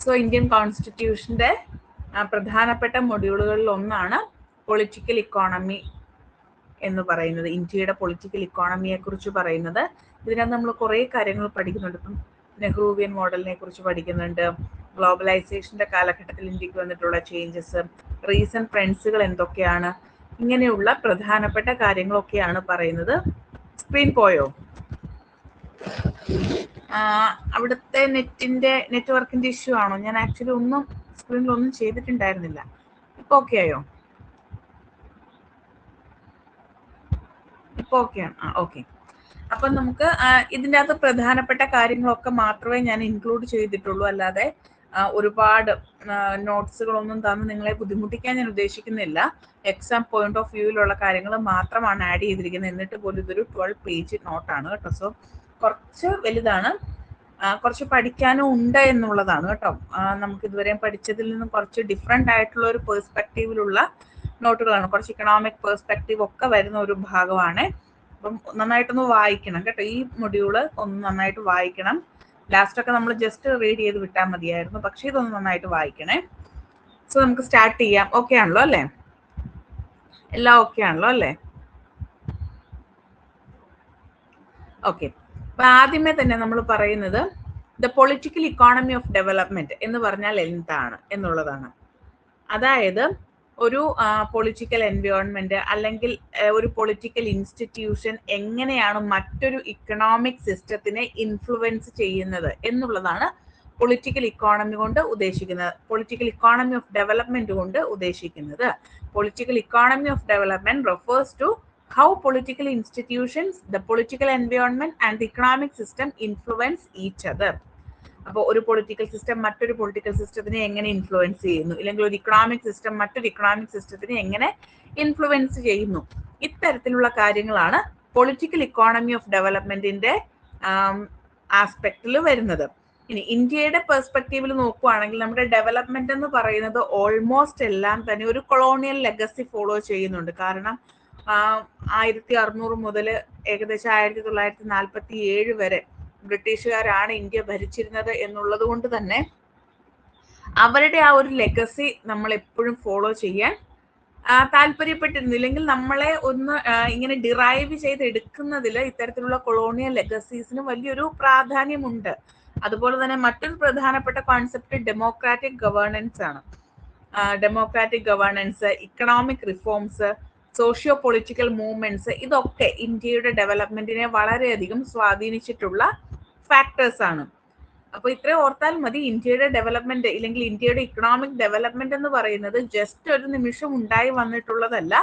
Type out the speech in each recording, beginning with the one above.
So Indian കോൺസ്റ്റിറ്റ്യൂഷന്റെ പ്രധാനപ്പെട്ട മൊഡ്യൂളുകളിൽ ഒന്നാണ് പൊളിറ്റിക്കൽ ഇക്കോണമി എന്ന് പറയുന്നത്. ഇന്ത്യയുടെ പൊളിറ്റിക്കൽ ഇക്കോണമിയെ കുറിച്ച് പറയുന്നത്. ഇതിനകത്ത് നമ്മൾ കുറേ കാര്യങ്ങൾ പഠിക്കുന്നുണ്ട്. ഇപ്പം നെഹ്റുവിയൻ മോഡലിനെ കുറിച്ച് പഠിക്കുന്നുണ്ട്, ഗ്ലോബലൈസേഷന്റെ കാലഘട്ടത്തിൽ ഇന്ത്യക്ക് വന്നിട്ടുള്ള ചേഞ്ചസ്, റീസെന്റ് ട്രെൻഡ്സുകൾ എന്തൊക്കെയാണ്, ഇങ്ങനെയുള്ള പ്രധാനപ്പെട്ട കാര്യങ്ങളൊക്കെയാണ് പറയുന്നത്. സ്ക്രീൻ പോയോ? അവിടുത്തെ നെറ്റ്വർക്കിന്റെ ഇഷ്യൂ ആണോ? ഞാൻ ആക്ച്വലി സ്ക്രീനിലൊന്നും ചെയ്തിട്ടുണ്ടായിരുന്നില്ല. ഇപ്പൊ ഓക്കെ ആയോ? ഇപ്പൊ ഓക്കെയാണ്. ഓക്കെ. അപ്പം നമുക്ക് ഇതിൻ്റെ അകത്ത് പ്രധാനപ്പെട്ട കാര്യങ്ങളൊക്കെ മാത്രമേ ഞാൻ ഇൻക്ലൂഡ് ചെയ്തിട്ടുള്ളൂ. അല്ലാതെ ഒരുപാട് നോട്ട്സുകളൊന്നും തന്ന് നിങ്ങളെ ബുദ്ധിമുട്ടിക്കാൻ ഞാൻ ഉദ്ദേശിക്കുന്നില്ല. എക്സാം പോയിന്റ് ഓഫ് വ്യൂവിലുള്ള കാര്യങ്ങൾ മാത്രമാണ് ആഡ് ചെയ്തിരിക്കുന്നത്. എന്നിട്ട് പോലും ഇതൊരു 12 പേജ് നോട്ടാണ് കേട്ടോ. സോ കുറച്ച് വലുതാണ്, കുറച്ച് പഠിക്കാനും ഉണ്ട് എന്നുള്ളതാണ് കേട്ടോ. നമുക്ക് ഇതുവരെയും പഠിച്ചതിൽ നിന്നും കുറച്ച് ഡിഫറെൻ്റ് ആയിട്ടുള്ള ഒരു പേഴ്സ്പെക്റ്റീവിലുള്ള നോട്ടുകളാണ്. കുറച്ച് ഇക്കണോമിക് പേഴ്സ്പെക്റ്റീവ് ഒക്കെ വരുന്ന ഒരു ഭാഗമാണ്. അപ്പം നന്നായിട്ടൊന്ന് വായിക്കണം കേട്ടോ. ഈ മൊഡ്യൂള് ഒന്ന് നന്നായിട്ട് വായിക്കണം. ലാസ്റ്റൊക്കെ നമ്മൾ ജസ്റ്റ് റീഡ് ചെയ്ത് വിട്ടാൽ മതിയായിരുന്നു, പക്ഷേ ഇതൊന്ന് നന്നായിട്ട് വായിക്കണേ. സോ നമുക്ക് സ്റ്റാർട്ട് ചെയ്യാം. ഓക്കെ ആണല്ലോ അല്ലേ? എല്ലാം ഓക്കെ ആണല്ലോ അല്ലേ? ഓക്കെ. അപ്പൊ ആദ്യമേ തന്നെ നമ്മൾ പറയുന്നത് the political economy of development എന്ന് പറഞ്ഞാൽ എന്താണ് എന്നുള്ളതാണ്. അതായത് ഒരു പൊളിറ്റിക്കൽ എൻവയോൺമെന്റ് അല്ലെങ്കിൽ ഒരു പൊളിറ്റിക്കൽ ഇൻസ്റ്റിറ്റ്യൂഷൻ എങ്ങനെയാണ് മറ്റൊരു ഇക്കണോമിക് സിസ്റ്റത്തിനെ ഇൻഫ്ലുവൻസ് ചെയ്യുന്നത് എന്നുള്ളതാണ് പൊളിറ്റിക്കൽ ഇക്കോണമി കൊണ്ട് ഉദ്ദേശിക്കുന്നത്. പൊളിറ്റിക്കൽ ഇക്കോണമി ഓഫ് ഡെവലപ്മെന്റ് കൊണ്ട് ഉദ്ദേശിക്കുന്നത്. Political economy of development refers to how political institutions, the political environment and the economic system influence each other. അപ്പോൾ ഒരു പൊളിറ്റിക്കൽ സിസ്റ്റം മറ്റൊരു പൊളിറ്റിക്കൽ സിസ്റ്റത്തിനെ എങ്ങനെ ഇൻഫ്ലുവൻസ് ചെയ്യുന്നു, ഇല്ലെങ്കിൽ ഒരു ഇക്കണോമിക് സിസ്റ്റം മറ്റൊരു ഇക്കണോമിക് സിസ്റ്റത്തിനെ എങ്ങനെ ഇൻഫ്ലുവൻസ് ചെയ്യുന്നു, ഇത്തരത്തിലുള്ള കാര്യങ്ങളാണ് പൊളിറ്റിക്കൽ ഇക്കോണമി ഓഫ് ഡെവലപ്മെന്റിന്റെ ആസ്പെക്റ്റിൽ വരുന്നത്. ഇനി ഇന്ത്യയുടെ പെർസ്പെക്റ്റീവിൽ നോക്കുകയാണെങ്കിൽ നമ്മുടെ ഡെവലപ്മെന്റ് എന്ന് പറയുന്നത് ഓൾമോസ്റ്റ് എല്ലാം തന്നെ ഒരു കൊളോണിയൽ ലെഗസി ഫോളോ ചെയ്യുന്നുണ്ട്. കാരണം 1600 മുതൽ ഏകദേശം 1947 വരെ ബ്രിട്ടീഷുകാരാണ് ഇന്ത്യ ഭരിച്ചിരുന്നത് എന്നുള്ളത് കൊണ്ട് തന്നെ അവരുടെ ആ ഒരു ലെഗസി നമ്മൾ എപ്പോഴും ഫോളോ ചെയ്യാൻ താല്പര്യപ്പെട്ടിരുന്നു. ഇല്ലെങ്കിൽ നമ്മളെ ഒന്ന് ഇങ്ങനെ ഡിറൈവ് ചെയ്തെടുക്കുന്നതിൽ ഇത്തരത്തിലുള്ള കൊളോണിയൽ ലെഗസീസിന് വലിയൊരു പ്രാധാന്യമുണ്ട്. അതുപോലെ തന്നെ മറ്റൊരു പ്രധാനപ്പെട്ട കോൺസെപ്റ്റ് ഡെമോക്രാറ്റിക് ഗവേണൻസ് ആണ്. Democratic governance, economic reforms, socio political movements, ഇതൊക്കെ ഇന്ത്യയുടെ ഡെവലപ്മെന്റിനെ വളരെയധികം സ്വാധീനിച്ചിട്ടുള്ള ഫാക്ടേഴ്സ് ആണ്. അപ്പൊ ഇത്രയും ഓർത്താൽ മതി. ഇന്ത്യയുടെ ഡെവലപ്മെന്റ് ഇല്ലെങ്കിൽ ഇന്ത്യയുടെ ഇക്കണോമിക് ഡെവലപ്മെന്റ് എന്ന് പറയുന്നത് ജസ്റ്റ് ഒരു നിമിഷം ഉണ്ടായി വന്നിട്ടുള്ളതല്ല.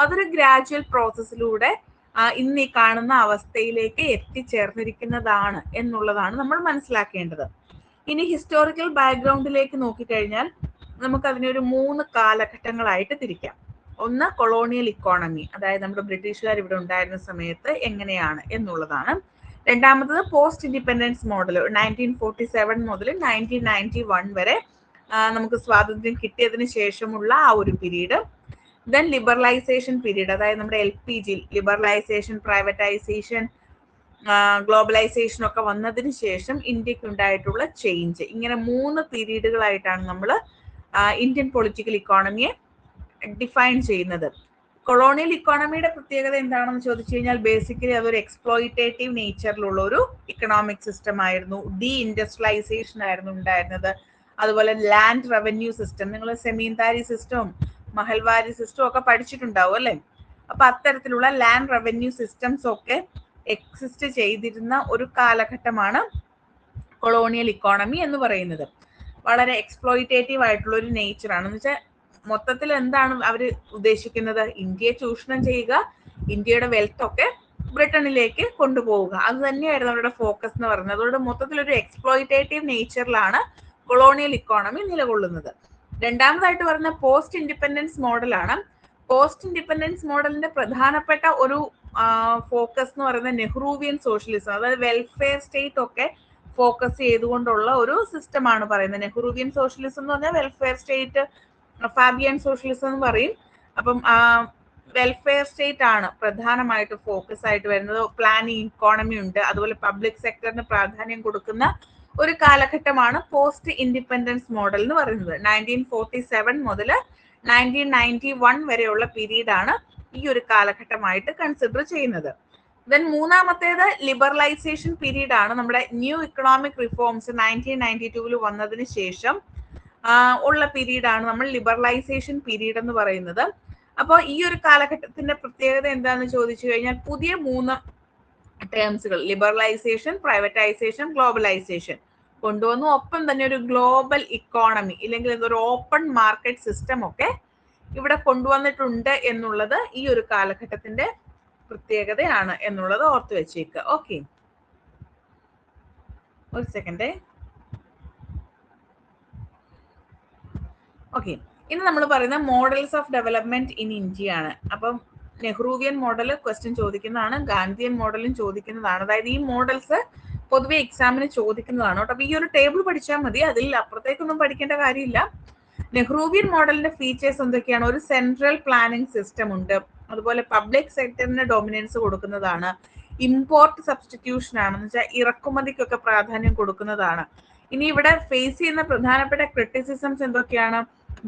അതൊരു ഗ്രാജുവൽ പ്രോസസ്സിലൂടെ ഇന്ന് ഈ കാണുന്ന അവസ്ഥയിലേക്ക് എത്തിച്ചേർന്നിരിക്കുന്നതാണ് എന്നുള്ളതാണ് നമ്മൾ മനസ്സിലാക്കേണ്ടത്. ഇനി ഹിസ്റ്റോറിക്കൽ ബാക്ക്ഗ്രൗണ്ടിലേക്ക് നോക്കിക്കഴിഞ്ഞാൽ നമുക്ക് അതിനെ ഒരു 3 കാലഘട്ടങ്ങളായിട്ട് തിരിക്കാം. ഒന്ന് കൊളോണിയൽ ഇക്കോണമി, അതായത് നമ്മുടെ ബ്രിട്ടീഷുകാർ ഇവിടെ ഉണ്ടായിരുന്ന സമയത്ത് എങ്ങനെയാണ് എന്നുള്ളതാണ്. രണ്ടാമത്തത് പോസ്റ്റ് ഇൻഡിപെൻഡൻസ് മോഡൽ, 1947 മുതൽ 1991 വരെ നമുക്ക് സ്വാതന്ത്ര്യം കിട്ടിയതിന് ശേഷമുള്ള ആ ഒരു പീരീഡ്. ദെൻ ലിബറലൈസേഷൻ പീരീഡ്, അതായത് നമ്മുടെ LPG, ലിബറലൈസേഷൻ, പ്രൈവറ്റൈസേഷൻ, ഗ്ലോബലൈസേഷൻ ഒക്കെ വന്നതിന് ശേഷം ഇന്ത്യക്ക് ഉണ്ടായിട്ടുള്ള ചേഞ്ച്. ഇങ്ങനെ 3 പീരീഡുകളായിട്ടാണ് നമ്മൾ ഇന്ത്യൻ പൊളിറ്റിക്കൽ ഇക്കോണമിയെ ഡിഫൈൻ ചെയ്യുന്നത്. കൊളോണിയൽ ഇക്കോണമിയുടെ പ്രത്യേകത എന്താണെന്ന് ചോദിച്ചു കഴിഞ്ഞാൽ ബേസിക്കലി അതൊരു എക്സ്പ്ലോയിറ്റേറ്റീവ് നേച്ചറിലുള്ള ഒരു ഇക്കണോമിക് സിസ്റ്റം ആയിരുന്നു. ഡീ ഇൻഡസ്ട്രിയലൈസേഷൻ ആയിരുന്നു ഉണ്ടായിരുന്നത്. അതുപോലെ ലാൻഡ് റവന്യൂ സിസ്റ്റം, നിങ്ങൾ സെമീന്ദാരി സിസ്റ്റവും മഹൽവാരി സിസ്റ്റവും ഒക്കെ പഠിച്ചിട്ടുണ്ടാവും അല്ലേ? അപ്പൊ അത്തരത്തിലുള്ള ലാൻഡ് റവന്യൂ സിസ്റ്റംസ് ഒക്കെ എക്സിസ്റ്റ് ചെയ്തിരുന്ന ഒരു കാലഘട്ടമാണ് കൊളോണിയൽ ഇക്കോണമി എന്ന് പറയുന്നത്. വളരെ എക്സ്പ്ലോയിറ്റേറ്റീവ് ആയിട്ടുള്ള ഒരു നേച്ചറാണ്. എന്ന് വെച്ചാൽ മൊത്തത്തിൽ എന്താണ് അവർ ഉദ്ദേശിക്കുന്നത്? ഇന്ത്യയെ ചൂഷണം ചെയ്യുക, ഇന്ത്യയുടെ വെൽത്ത് ഒക്കെ ബ്രിട്ടനിലേക്ക് കൊണ്ടുപോവുക. അത് തന്നെയായിരുന്നു അവരുടെ ഫോക്കസ് എന്ന് പറയുന്നത്. അതുകൊണ്ട് മൊത്തത്തിൽ ഒരു എക്സ്പ്ലോയിറ്റേറ്റീവ് നേച്ചറിലാണ് കൊളോണിയൽ ഇക്കോണമി നിലകൊള്ളുന്നത്. രണ്ടാമതായിട്ട് പറഞ്ഞ പോസ്റ്റ് ഇൻഡിപെൻഡൻസ് മോഡലാണ്. പോസ്റ്റ് ഇൻഡിപെൻഡൻസ് മോഡലിന്റെ പ്രധാനപ്പെട്ട ഒരു ഫോക്കസ് എന്ന് പറയുന്നത് നെഹ്റുവിയൻ സോഷ്യലിസം, അതായത് വെൽഫെയർ സ്റ്റേറ്റ് ഒക്കെ ഫോക്കസ് ചെയ്തുകൊണ്ടുള്ള ഒരു സിസ്റ്റമാണ് പറയുന്നത്. നെഹ്റുവിയൻ സോഷ്യലിസം എന്ന് പറഞ്ഞാൽ വെൽഫെയർ സ്റ്റേറ്റ്, ഫാബിയൻ സോഷ്യലിസം എന്ന് പറയും. അപ്പം വെൽഫെയർ സ്റ്റേറ്റ് ആണ് പ്രധാനമായിട്ട് ഫോക്കസ് ആയിട്ട് വരുന്നത്. പ്ലാനിങ് ഇക്കോണമി ഉണ്ട്, അതുപോലെ പബ്ലിക് സെക്ടറിന് പ്രാധാന്യം കൊടുക്കുന്ന ഒരു കാലഘട്ടമാണ് പോസ്റ്റ് ഇൻഡിപെൻഡൻസ് മോഡൽ എന്ന് പറയുന്നത്. 1947 മുതൽ 1991 വരെയുള്ള പീരീഡ് ആണ് ഈ ഒരു കാലഘട്ടമായിട്ട് കൺസിഡർ ചെയ്യുന്നത്. ദെൻ മൂന്നാമത്തേത് ലിബറലൈസേഷൻ പീരീഡ് ആണ്. നമ്മുടെ ന്യൂ ഇക്കണോമിക് റിഫോംസ് 1992 വന്നതിന് ശേഷം ഉള്ള പീരീഡ് ആണ് നമ്മൾ ലിബറലൈസേഷൻ പീരീഡ് എന്ന് പറയുന്നത്. അപ്പോൾ ഈ ഒരു കാലഘട്ടത്തിന്റെ പ്രത്യേകത എന്താണെന്ന് ചോദിച്ചു കഴിഞ്ഞാൽ പുതിയ 3 ടേംസുകൾ ലിബറലൈസേഷൻ, പ്രൈവറ്റൈസേഷൻ, ഗ്ലോബലൈസേഷൻ കൊണ്ടുവന്നു. ഒപ്പം തന്നെ ഒരു ഗ്ലോബൽ ഇക്കോണമി ഇല്ലെങ്കിൽ ഒരു ഓപ്പൺ മാർക്കറ്റ് സിസ്റ്റം ഒക്കെ ഇവിടെ കൊണ്ടുവന്നിട്ടുണ്ട് എന്നുള്ളത് ഈ ഒരു കാലഘട്ടത്തിന്റെ പ്രത്യേകതയാണ് എന്നുള്ളത് ഓർത്തു വെച്ചേക്കുക. ഓക്കെ, ഒരു സെക്കൻഡ്. ഓക്കെ, ഇനി നമ്മൾ പറയുന്ന models of development in India ആണ്. അപ്പം നെഹ്റുവിയൻ മോഡൽ ക്വസ്റ്റ്യൻ ചോദിക്കുന്നതാണ്, ഗാന്ധിയൻ മോഡലും ചോദിക്കുന്നതാണ്. അതായത് ഈ മോഡൽസ് പൊതുവെ എക്സാമിന് ചോദിക്കുന്നതാണ് കേട്ടോ. അപ്പൊ ഈ ഒരു ടേബിൾ പഠിച്ചാൽ മതി, അതിൽ അപ്പുറത്തേക്കൊന്നും പഠിക്കേണ്ട കാര്യമില്ല. നെഹ്റുവിയൻ മോഡലിന്റെ ഫീച്ചേഴ്സ് എന്തൊക്കെയാണ്? ഒരു സെൻട്രൽ പ്ലാനിംഗ് സിസ്റ്റം ഉണ്ട്, അതുപോലെ പബ്ലിക് സെക്ടറിന് ഡൊമിനൻസ് കൊടുക്കുന്നതാണ്, ഇമ്പോർട്ട് സബ്സ്റ്റിറ്റ്യൂഷൻ ആണെന്ന് വെച്ചാൽ ഇറക്കുമതിക്കൊക്കെ പ്രാധാന്യം കൊടുക്കുന്നതാണ്. ഇനി ഇവിടെ ഫേസ് ചെയ്യുന്ന പ്രധാനപ്പെട്ട ക്രിറ്റിസിസംസ് എന്തൊക്കെയാണ്?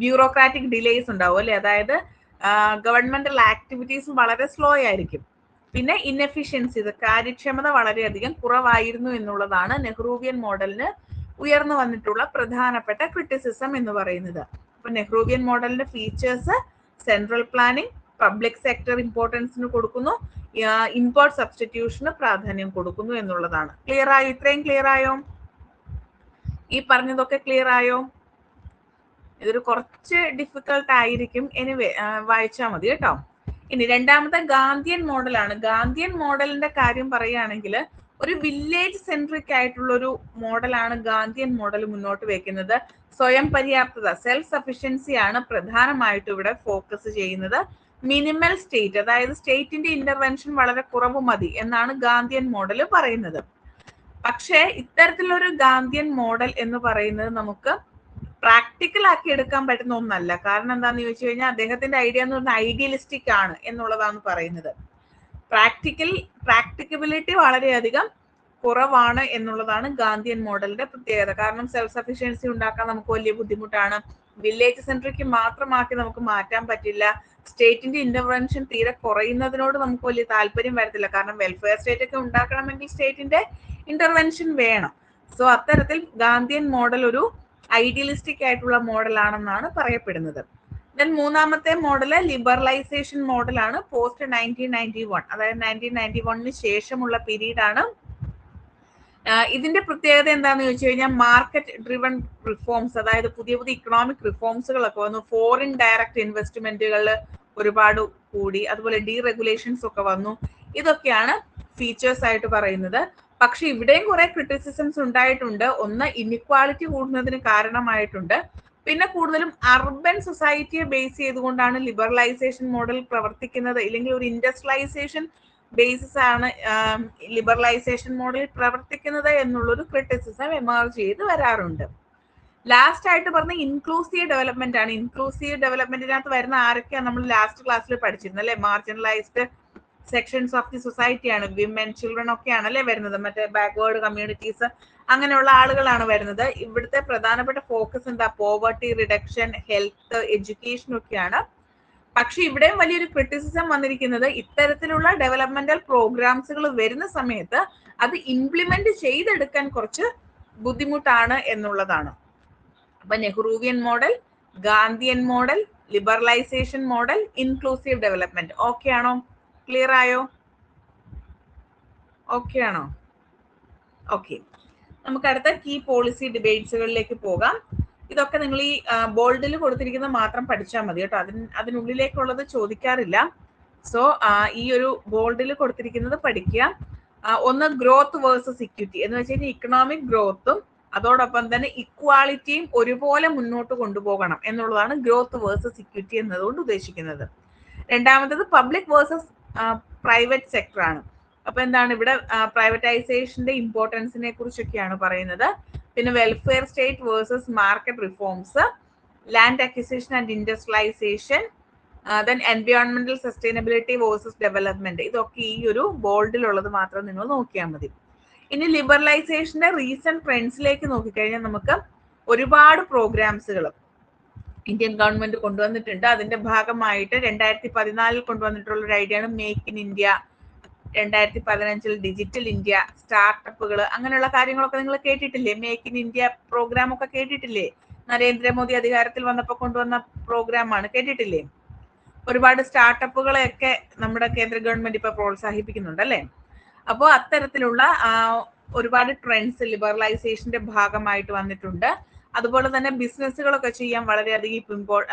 ബ്യൂറോക്രാറ്റിക് ഡിലേസ് ഉണ്ടാവും അല്ലെ, അതായത് ഗവൺമെന്റൽ ആക്ടിവിറ്റീസ് വളരെ സ്ലോ ആയിരിക്കും. പിന്നെ ഇൻഎഫിഷ്യൻസി, കാര്യക്ഷമത വളരെയധികം കുറവായിരുന്നു എന്നുള്ളതാണ് നെഹ്റുവിയൻ മോഡലിന് ഉയർന്നു വന്നിട്ടുള്ള പ്രധാനപ്പെട്ട ക്രിറ്റിസിസം എന്ന് പറയുന്നത്. അപ്പൊ നെഹ്റുവിയൻ മോഡലിന്റെ features central planning, public sector ഇമ്പോർട്ടൻസിന് കൊടുക്കുന്നു, ഇമ്പോർട്ട് സബ്സ്റ്റിറ്റ്യൂഷന് പ്രാധാന്യം കൊടുക്കുന്നു എന്നുള്ളതാണ്. ക്ലിയർ ആയോ? ഇത്രയും ക്ലിയർ ആയോ? ഈ പറഞ്ഞതൊക്കെ ക്ലിയർ ആയോ? ഇതൊരു കുറച്ച് ഡിഫിക്കൽട്ട് ആയിരിക്കും, എനിവേ വായിച്ചാൽ മതി കേട്ടോ. ഇനി രണ്ടാമത്തെ ഗാന്ധിയൻ മോഡലാണ്. ഗാന്ധിയൻ മോഡലിന്റെ കാര്യം പറയുകയാണെങ്കിൽ ഒരു വില്ലേജ് സെൻട്രിക് ആയിട്ടുള്ള ഒരു മോഡലാണ് ഗാന്ധിയൻ മോഡൽ മുന്നോട്ട് വെക്കുന്നത്. സ്വയം പര്യാപ്തത, സെൽഫ് സഫിഷ്യൻസി ആണ് പ്രധാനമായിട്ടും ഇവിടെ ഫോക്കസ് ചെയ്യുന്നത്. മിനിമൽ സ്റ്റേറ്റ്, അതായത് സ്റ്റേറ്റിന്റെ ഇന്റർവെൻഷൻ വളരെ കുറവ് മതി എന്നാണ് ഗാന്ധിയൻ മോഡൽ പറയുന്നത്. പക്ഷേ ഇത്തരത്തിലൊരു ഗാന്ധിയൻ മോഡൽ എന്ന് പറയുന്നത് നമുക്ക് പ്രാക്ടിക്കൽ ആക്കി എടുക്കാൻ പറ്റുന്ന ഒന്നല്ല. കാരണം എന്താണെന്ന് ചോദിച്ചു കഴിഞ്ഞാൽ അദ്ദേഹത്തിന്റെ ഐഡിയ എന്ന് പറഞ്ഞാൽ ഐഡിയലിസ്റ്റിക് ആണ് എന്നുള്ളതാണ് പറയുന്നത്. പ്രാക്ടിക്കബിലിറ്റി വളരെയധികം കുറവാണ് എന്നുള്ളതാണ് ഗാന്ധിയൻ മോഡലിന്റെ പ്രത്യേകത. കാരണം സെൽഫ് സഫിഷ്യൻസി ഉണ്ടാക്കാൻ നമുക്ക് വലിയ ബുദ്ധിമുട്ടാണ്. വില്ലേജ് സെൻട്രിക്ക് മാത്രമാക്കി നമുക്ക് മാറ്റാൻ പറ്റില്ല. സ്റ്റേറ്റിന്റെ ഇന്റർവെൻഷൻ തീരെ കുറയുന്നതിനോട് നമുക്ക് വലിയ താല്പര്യം വരത്തില്ല. കാരണം വെൽഫെയർ സ്റ്റേറ്റ് ഒക്കെ ഉണ്ടാക്കണമെങ്കിൽ സ്റ്റേറ്റിന്റെ ഇന്റർവെൻഷൻ വേണം. സോ അത്തരത്തിൽ ഗാന്ധിയൻ മോഡൽ ഒരു ഐഡിയലിസ്റ്റിക് ആയിട്ടുള്ള മോഡലാണെന്നാണ് പറയപ്പെടുന്നത്. ദെൻ മൂന്നാമത്തെ മോഡല് ലിബറലൈസേഷൻ മോഡലാണ്. പോസ്റ്റ് 1991, അതായത് 1991 ശേഷമുള്ള പീരീഡ് ആണ്. ഇതിന്റെ പ്രത്യേകത എന്താന്ന് ചോദിച്ചു കഴിഞ്ഞാൽ മാർക്കറ്റ് ഡ്രിവൺ റിഫോംസ്, അതായത് പുതിയ പുതിയ ഇക്കണോമിക് റിഫോംസുകളൊക്കെ വന്നു. ഫോറിൻ ഡയറക്റ്റ് ഇൻവെസ്റ്റ്മെന്റുകൾ ഒരുപാട് കൂടി, അതുപോലെ ഡീറെഗുലേഷൻസ് ഒക്കെ വന്നു. ഇതൊക്കെയാണ് ഫീച്ചേഴ്സ് ആയിട്ട് പറയുന്നത്. പക്ഷെ ഇവിടെയും കുറെ ക്രിറ്റിസിസംസ് ഉണ്ടായിട്ടുണ്ട്. ഒന്ന്, ഇൻഇക്വാളിറ്റി കൂടുന്നതിന് കാരണമായിട്ടുണ്ട്. പിന്നെ കൂടുതലും അർബൻ സൊസൈറ്റിയെ ബേസ് ചെയ്തുകൊണ്ടാണ് ലിബറലൈസേഷൻ മോഡൽ പ്രവർത്തിക്കുന്നത്, ഇല്ലെങ്കിൽ ഒരു ഇൻഡസ്ട്രിയലൈസേഷൻ ബേസിസ് ആണ് ലിബറലൈസേഷൻ മോഡൽ പ്രവർത്തിക്കുന്നത് എന്നുള്ളൊരു ക്രിറ്റിസിസം എമർജ് ചെയ്ത് വരാറുണ്ട്. ലാസ്റ്റ് ആയിട്ട് പറഞ്ഞ ഇൻക്ലൂസീവ് ഡെവലപ്മെന്റ് ആണ്. ഇൻക്ലൂസീവ് ഡെവലപ്മെന്റിനകത്ത് വരുന്ന ആരൊക്കെയാണ് നമ്മൾ ലാസ്റ്റ് ക്ലാസ്സിൽ പഠിച്ചിരുന്നത് അല്ലെ? Marginalised sections of the society ആണ്, വിമൻ, ചിൽഡ്രൻ ഒക്കെ ആണല്ലേ വരുന്നത്. മറ്റേ ബാക്ക്വേർഡ് കമ്മ്യൂണിറ്റീസ് അങ്ങനെയുള്ള ആളുകളാണ് വരുന്നത്. ഇവിടുത്തെ പ്രധാനപ്പെട്ട ഫോക്കസ് എന്താ? പോവർട്ടി റിഡക്ഷൻ, ഹെൽത്ത്, എഡ്യൂക്കേഷൻ ഒക്കെയാണ്. പക്ഷെ ഇവിടെയും വലിയൊരു ക്രിറ്റിസിസം വന്നിരിക്കുന്നത് ഇത്തരത്തിലുള്ള ഡെവലപ്മെന്റൽ പ്രോഗ്രാംസുകൾ വരുന്ന സമയത്ത് അത് ഇംപ്ലിമെന്റ് ചെയ്തെടുക്കാൻ കുറച്ച് ബുദ്ധിമുട്ടാണ് എന്നുള്ളതാണ്. അപ്പൊ Nehruvian model, Gandhian model, liberalisation model, inclusive development. Okay ആണോ? ക്ലിയർ ആയോ? ഓക്കെ ആണോ? ഓക്കെ, നമുക്ക് അടുത്ത കീ പോളിസി ഡിബേറ്റ്സുകളിലേക്ക് പോകാം. ഇതൊക്കെ നിങ്ങൾ ഈ ബോൾഡിൽ കൊടുത്തിരിക്കുന്നത് മാത്രം പഠിച്ചാൽ മതി കേട്ടോ. അതിനുള്ളിലേക്കുള്ളത് ചോദിക്കാറില്ല. സോ ഈ ഒരു ബോൾഡിൽ കൊടുത്തിരിക്കുന്നത് പഠിക്കുക. ഒന്ന്, ഗ്രോത്ത് വേഴ്സസ് ഇക്വിറ്റി എന്ന് വെച്ച് കഴിഞ്ഞാൽ ഇക്കണോമിക് ഗ്രോത്തും അതോടൊപ്പം തന്നെ ഇക്വാളിറ്റിയും ഒരുപോലെ മുന്നോട്ട് കൊണ്ടുപോകണം എന്നുള്ളതാണ് ഗ്രോത്ത് വേഴ്സസ് ഇക്വിറ്റി എന്നതുകൊണ്ട് ഉദ്ദേശിക്കുന്നത്. രണ്ടാമത്തത് പബ്ലിക് വേഴ്സസ് പ്രൈവറ്റ് സെക്ടർ ആണ്. അപ്പൊ എന്താണ് ഇവിടെ പ്രൈവറ്റൈസേഷന്റെ ഇമ്പോർട്ടൻസിനെ കുറിച്ചൊക്കെയാണ് പറയുന്നത്. പിന്നെ welfare state versus market reforms, land acquisition and industrialisation, then എൻവയോൺമെന്റൽ സസ്റ്റൈനബിലിറ്റി വേഴ്സസ് ഡെവലപ്മെന്റ്. ഇതൊക്കെ ഈ ഒരു ബോൾഡിലുള്ളത് മാത്രം നിങ്ങൾ നോക്കിയാൽ മതി. ഇനി ലിബറലൈസേഷന്റെ റീസെന്റ് ട്രെൻഡ്സിലേക്ക് നോക്കിക്കഴിഞ്ഞാൽ നമുക്ക് ഒരുപാട് പ്രോഗ്രാംസുകൾ ഇന്ത്യൻ ഗവൺമെന്റ് കൊണ്ടുവന്നിട്ടുണ്ട്. അതിന്റെ ഭാഗമായിട്ട് 2014 കൊണ്ടുവന്നിട്ടുള്ള ഒരു ഐഡിയ ആണ് make in India, 2015 digital India, സ്റ്റാർട്ടപ്പുകൾ, അങ്ങനെയുള്ള കാര്യങ്ങളൊക്കെ നിങ്ങൾ കേട്ടിട്ടില്ലേ? മേക്ക് ഇൻ ഇന്ത്യ പ്രോഗ്രാം ഒക്കെ കേട്ടിട്ടില്ലേ? നരേന്ദ്രമോദി അധികാരത്തിൽ വന്നപ്പോൾ കൊണ്ടുവന്ന പ്രോഗ്രാമാണ്, കേട്ടിട്ടില്ലേ? ഒരുപാട് സ്റ്റാർട്ടപ്പുകളെയൊക്കെ നമ്മുടെ കേന്ദ്ര ഗവൺമെന്റ് ഇപ്പൊ പ്രോത്സാഹിപ്പിക്കുന്നുണ്ട് അല്ലേ? അപ്പോൾ അത്തരത്തിലുള്ള ഒരുപാട് ട്രെൻഡ്സ് ലിബറലൈസേഷന്റെ ഭാഗമായിട്ട് വന്നിട്ടുണ്ട്. അതുപോലെ തന്നെ ബിസിനസ്സുകളൊക്കെ ചെയ്യാൻ വളരെയധികം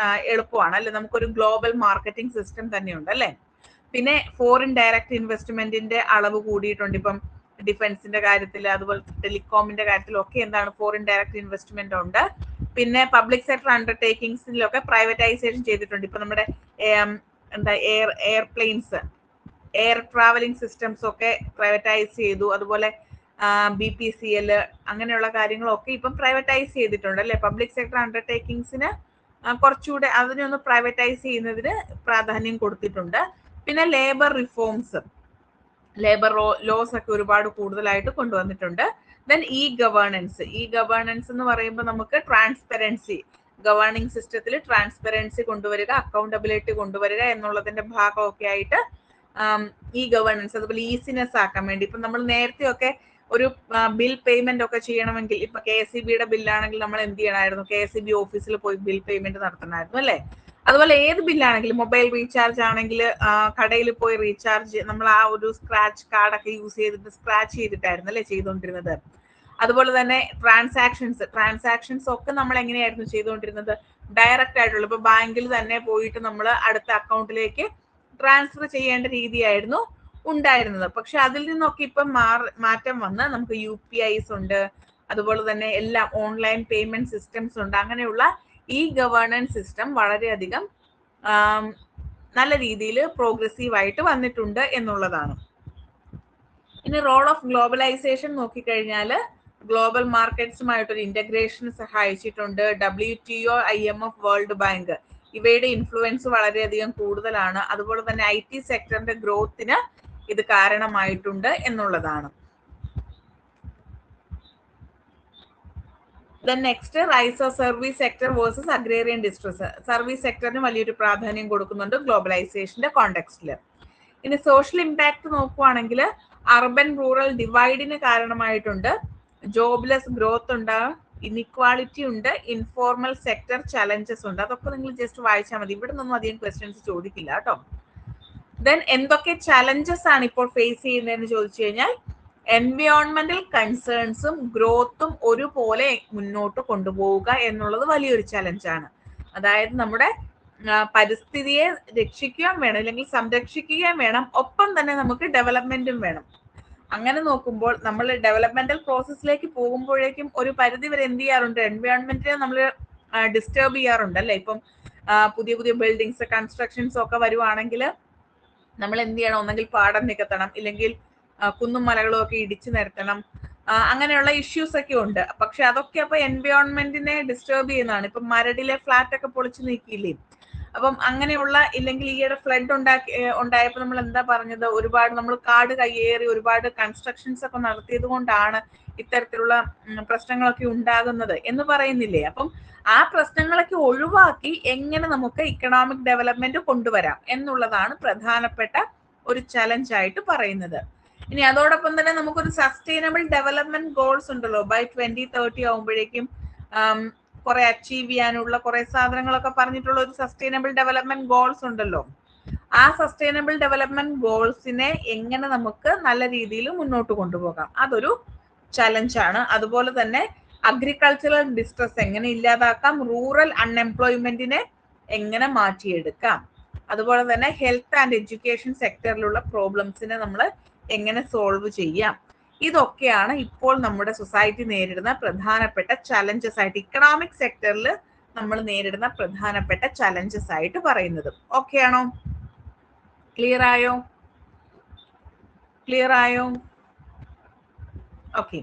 എളുപ്പമാണ് അല്ലെ? നമുക്കൊരു ഗ്ലോബൽ മാർക്കറ്റിംഗ് സിസ്റ്റം തന്നെയുണ്ട് അല്ലെ? പിന്നെ ഫോറിൻ ഡയറക്റ്റ് ഇൻവെസ്റ്റ്മെന്റിന്റെ അളവ് കൂടിയിട്ടുണ്ട്. ഇപ്പം ഡിഫൻസിന്റെ കാര്യത്തിൽ, അതുപോലെ ടെലികോമിന്റെ കാര്യത്തിലൊക്കെ എന്താണ് ഫോറിൻ ഡയറക്റ്റ് ഇൻവെസ്റ്റ്മെന്റ് ഉണ്ട്. പിന്നെ പബ്ലിക് സെക്ടർ അണ്ടർടേക്കിങ്സിലൊക്കെ പ്രൈവറ്റൈസേഷൻ ചെയ്തിട്ടുണ്ട്. ഇപ്പൊ നമ്മുടെ എയർപ്ലെയിൻസ്, എയർ ട്രാവലിംഗ് സിസ്റ്റംസ് ഒക്കെ പ്രൈവറ്റൈസ് ചെയ്തു. അതുപോലെ BPCL അങ്ങനെയുള്ള കാര്യങ്ങളൊക്കെ ഇപ്പം പ്രൈവറ്റൈസ് ചെയ്തിട്ടുണ്ട് അല്ലെ? പബ്ലിക് സെക്ടർ അണ്ടർടേക്കിങ്സിന് കുറച്ചുകൂടെ അതിനൊന്ന് പ്രൈവറ്റൈസ് ചെയ്യുന്നതിന് പ്രാധാന്യം കൊടുത്തിട്ടുണ്ട്. പിന്നെ ലേബർ റിഫോംസ്, ലേബർ ലോസ് ഒക്കെ ഒരുപാട് കൂടുതലായിട്ട് കൊണ്ടുവന്നിട്ടുണ്ട്. ദെൻ ഗവേണൻസ് എന്ന് പറയുമ്പോൾ നമുക്ക് ട്രാൻസ്പെറൻസി, ഗവേണിംഗ് സിസ്റ്റത്തിൽ ട്രാൻസ്പെറൻസി കൊണ്ടുവരിക, അക്കൗണ്ടബിലിറ്റി കൊണ്ടുവരിക എന്നുള്ളതിന്റെ ഭാഗമൊക്കെ ആയിട്ട് ഗവേണൻസ്, അതുപോലെ ഈസിനെസ് ആക്കാൻ വേണ്ടി. ഇപ്പൊ നമ്മൾ നേരത്തെയൊക്കെ ഒരു ബിൽ പേയ്മെന്റ് ഒക്കെ ചെയ്യണമെങ്കിൽ, ഇപ്പൊ KSEBയുടെ ബില്ലാണെങ്കിൽ നമ്മൾ എന്ത് ചെയ്യണമായിരുന്നു? KSEB ഓഫീസിൽ പോയി ബിൽ പേയ്മെന്റ് നടത്തണമായിരുന്നു അല്ലെ? അതുപോലെ ഏത് ബില്ലാണെങ്കിലും, മൊബൈൽ റീചാർജ് ആണെങ്കിൽ കടയിൽ പോയി റീചാർജ് നമ്മൾ ആ ഒരു സ്ക്രാച്ച് കാർഡൊക്കെ യൂസ് ചെയ്തിട്ട് സ്ക്രാച്ച് ചെയ്തിട്ടായിരുന്നു അല്ലെ ചെയ്തുകൊണ്ടിരുന്നത്. അതുപോലെ തന്നെ ട്രാൻസാക്ഷൻസ് ഒക്കെ നമ്മൾ എങ്ങനെയായിരുന്നു ചെയ്തുകൊണ്ടിരുന്നത്? ഡയറക്റ്റ് ആയിട്ടുള്ള, ഇപ്പൊ ബാങ്കിൽ തന്നെ പോയിട്ട് നമ്മൾ അടുത്ത അക്കൗണ്ടിലേക്ക് ട്രാൻസ്ഫർ ചെയ്യേണ്ട രീതിയായിരുന്നു ഉണ്ടായിരുന്നത്. പക്ഷെ അതിൽ നിന്നൊക്കെ ഇപ്പം മാറ്റം വന്ന് നമുക്ക് UPIs ഉണ്ട്, അതുപോലെ തന്നെ എല്ലാം ഓൺലൈൻ പേയ്മെന്റ് സിസ്റ്റംസ് ഉണ്ട്. അങ്ങനെയുള്ള ഗവേണൻസ് സിസ്റ്റം വളരെയധികം നല്ല രീതിയിൽ പ്രോഗ്രസീവ് ആയിട്ട് വന്നിട്ടുണ്ട് എന്നുള്ളതാണ്. ഇനി റോൾ ഓഫ് ഗ്ലോബലൈസേഷൻ നോക്കിക്കഴിഞ്ഞാൽ ഗ്ലോബൽ മാർക്കറ്റ്സുമായിട്ടൊരു ഇന്റഗ്രേഷൻ സഹായിച്ചിട്ടുണ്ട്. WTO, IMF, വേൾഡ് ബാങ്ക് ഇവയുടെ ഇൻഫ്ലുവൻസ് വളരെയധികം കൂടുതലാണ്. അതുപോലെ തന്നെ IT സെക്ടറിന്റെ ഗ്രോത്തിന് ഇത് കാരണമായിട്ടുണ്ട് എന്നുള്ളതാണ്. Then next, rise of service sector versus agrarian distress. Service സെക്ടറിന് വലിയൊരു പ്രാധാന്യം കൊടുക്കുന്നുണ്ട് ഗ്ലോബലൈസേഷന്റെ കോണ്ടെക്സ്റ്റിൽ. ഇനി സോഷ്യൽ ഇമ്പാക്ട് നോക്കുവാണെങ്കിൽ അർബൻ റൂറൽ ഡിവൈഡിന് കാരണമായിട്ടുണ്ട്. ജോബ്ലെസ് ഗ്രോത്ത് ഉണ്ടാകും, ഇനിക്വാളിറ്റി ഉണ്ട്, ഇൻഫോർമൽ സെക്ടർ ചലഞ്ചസ് ഉണ്ട്. അതൊക്കെ നിങ്ങൾ ജസ്റ്റ് വായിച്ചാൽ മതി. ഇവിടെ നിന്നൊന്നും അധികം ക്വസ്റ്റ്യൻസ് ചോദിക്കില്ല കേട്ടോ. ദെൻ എന്തൊക്കെ ചലഞ്ചസ് ആണ് ഇപ്പോൾ ഫേസ് ചെയ്യുന്നതെന്ന് ചോദിച്ചു കഴിഞ്ഞാൽ എൻവയോൺമെന്റൽ കൺസേൺസും ഗ്രോത്തും ഒരുപോലെ മുന്നോട്ട് കൊണ്ടുപോവുക എന്നുള്ളത് വലിയൊരു ചലഞ്ചാണ്. അതായത് നമ്മുടെ പരിസ്ഥിതിയെ രക്ഷിക്കുകയും വേണം, അല്ലെങ്കിൽ സംരക്ഷിക്കുകയും വേണം, ഒപ്പം തന്നെ നമുക്ക് ഡെവലപ്മെന്റും വേണം. അങ്ങനെ നോക്കുമ്പോൾ നമ്മൾ ഡെവലപ്മെന്റൽ പ്രോസസ്സിലേക്ക് പോകുമ്പോഴേക്കും ഒരു പരിധി വരെ എന്ത് ചെയ്യാറുണ്ട്? എൻവയോൺമെന്റിനെ നമ്മൾ ഡിസ്റ്റർബ് ചെയ്യാറുണ്ട് അല്ലെ? ഇപ്പം പുതിയ പുതിയ ബിൽഡിങ്സ്, കൺസ്ട്രക്ഷൻസ് ഒക്കെ വരുവാണെങ്കിൽ നമ്മൾ എന്ത് ചെയ്യണം? ഒന്നെങ്കിൽ പാടം നികത്തണം, ഇല്ലെങ്കിൽ കുന്നും മലകളും ഒക്കെ ഇടിച്ചു നിരത്തണം. അങ്ങനെയുള്ള ഇഷ്യൂസ് ഒക്കെ ഉണ്ട്. പക്ഷെ അതൊക്കെ അപ്പൊ എൻവയോൺമെന്റിനെ ഡിസ്റ്റർബ് ചെയ്യുന്നതാണ്. ഇപ്പൊ മരടിലെ ഫ്ലാറ്റ് ഒക്കെ പൊളിച്ചു നീക്കിയില്ലേ? അപ്പം അങ്ങനെയുള്ള, ഇല്ലെങ്കിൽ ഈയിടെ ഫ്ലഡ് ഉണ്ടായപ്പോൾ നമ്മൾ എന്താ പറഞ്ഞത്? ഒരുപാട് നമ്മൾ കാട് കയ്യേറി ഒരുപാട് കൺസ്ട്രക്ഷൻസ് ഒക്കെ നടത്തിയത് കൊണ്ടാണ് ഇത്തരത്തിലുള്ള പ്രശ്നങ്ങളൊക്കെ ഉണ്ടാകുന്നത് എന്ന് പറയുന്നില്ലേ? അപ്പം ആ പ്രശ്നങ്ങളൊക്കെ ഒഴിവാക്കി എങ്ങനെ നമുക്ക് ഇക്കണോമിക് ഡെവലപ്മെന്റ് കൊണ്ടുവരാം എന്നുള്ളതാണ് പ്രധാനപ്പെട്ട ഒരു ചലഞ്ച് ആയിട്ട് പറയുന്നത്. ഇനി അതോടൊപ്പം തന്നെ നമുക്കൊരു സസ്റ്റൈനബിൾ ഡെവലപ്മെന്റ് ഗോൾസ് ഉണ്ടല്ലോ. ബൈ 2030 ആവുമ്പോഴേക്കും കുറെ അച്ചീവ് ചെയ്യാനുള്ള കുറെ സാധനങ്ങളൊക്കെ പറഞ്ഞിട്ടുള്ള ഒരു സസ്റ്റൈനബിൾ ഡെവലപ്മെന്റ് ഗോൾസ് ഉണ്ടല്ലോ. ആ സസ്റ്റൈനബിൾ ഡെവലപ്മെന്റ് ഗോൾസിനെ എങ്ങനെ നമുക്ക് നല്ല രീതിയിൽ മുന്നോട്ട് കൊണ്ടുപോകാം, അതൊരു ചലഞ്ചാണ്. അതുപോലെ തന്നെ അഗ്രികൾച്ചറൽ ഡിസ്ട്രസ് എങ്ങനെ ഇല്ലാതാക്കാം, റൂറൽ അൺഎംപ്ലോയ്മെന്റിനെ എങ്ങനെ മാറ്റിയെടുക്കാം, അതുപോലെ തന്നെ ഹെൽത്ത് ആൻഡ് എഡ്യൂക്കേഷൻ സെക്ടറിലുള്ള പ്രോബ്ലംസിനെ നമ്മൾ എങ്ങനെ സോൾവ് ചെയ്യാം, ഇതൊക്കെയാണ് ഇപ്പോൾ നമ്മുടെ സൊസൈറ്റി നേരിടുന്ന പ്രധാനപ്പെട്ട ചലഞ്ചസ് ആയിട്ട്, ഇക്കണോമിക് സെക്ടറിൽ നമ്മൾ നേരിടുന്ന പ്രധാനപ്പെട്ട ചലഞ്ചസ് ആയിട്ട് പറയുന്നത്. ഓക്കെ ആണോ? ക്ലിയർ ആയോ? ഓക്കെ.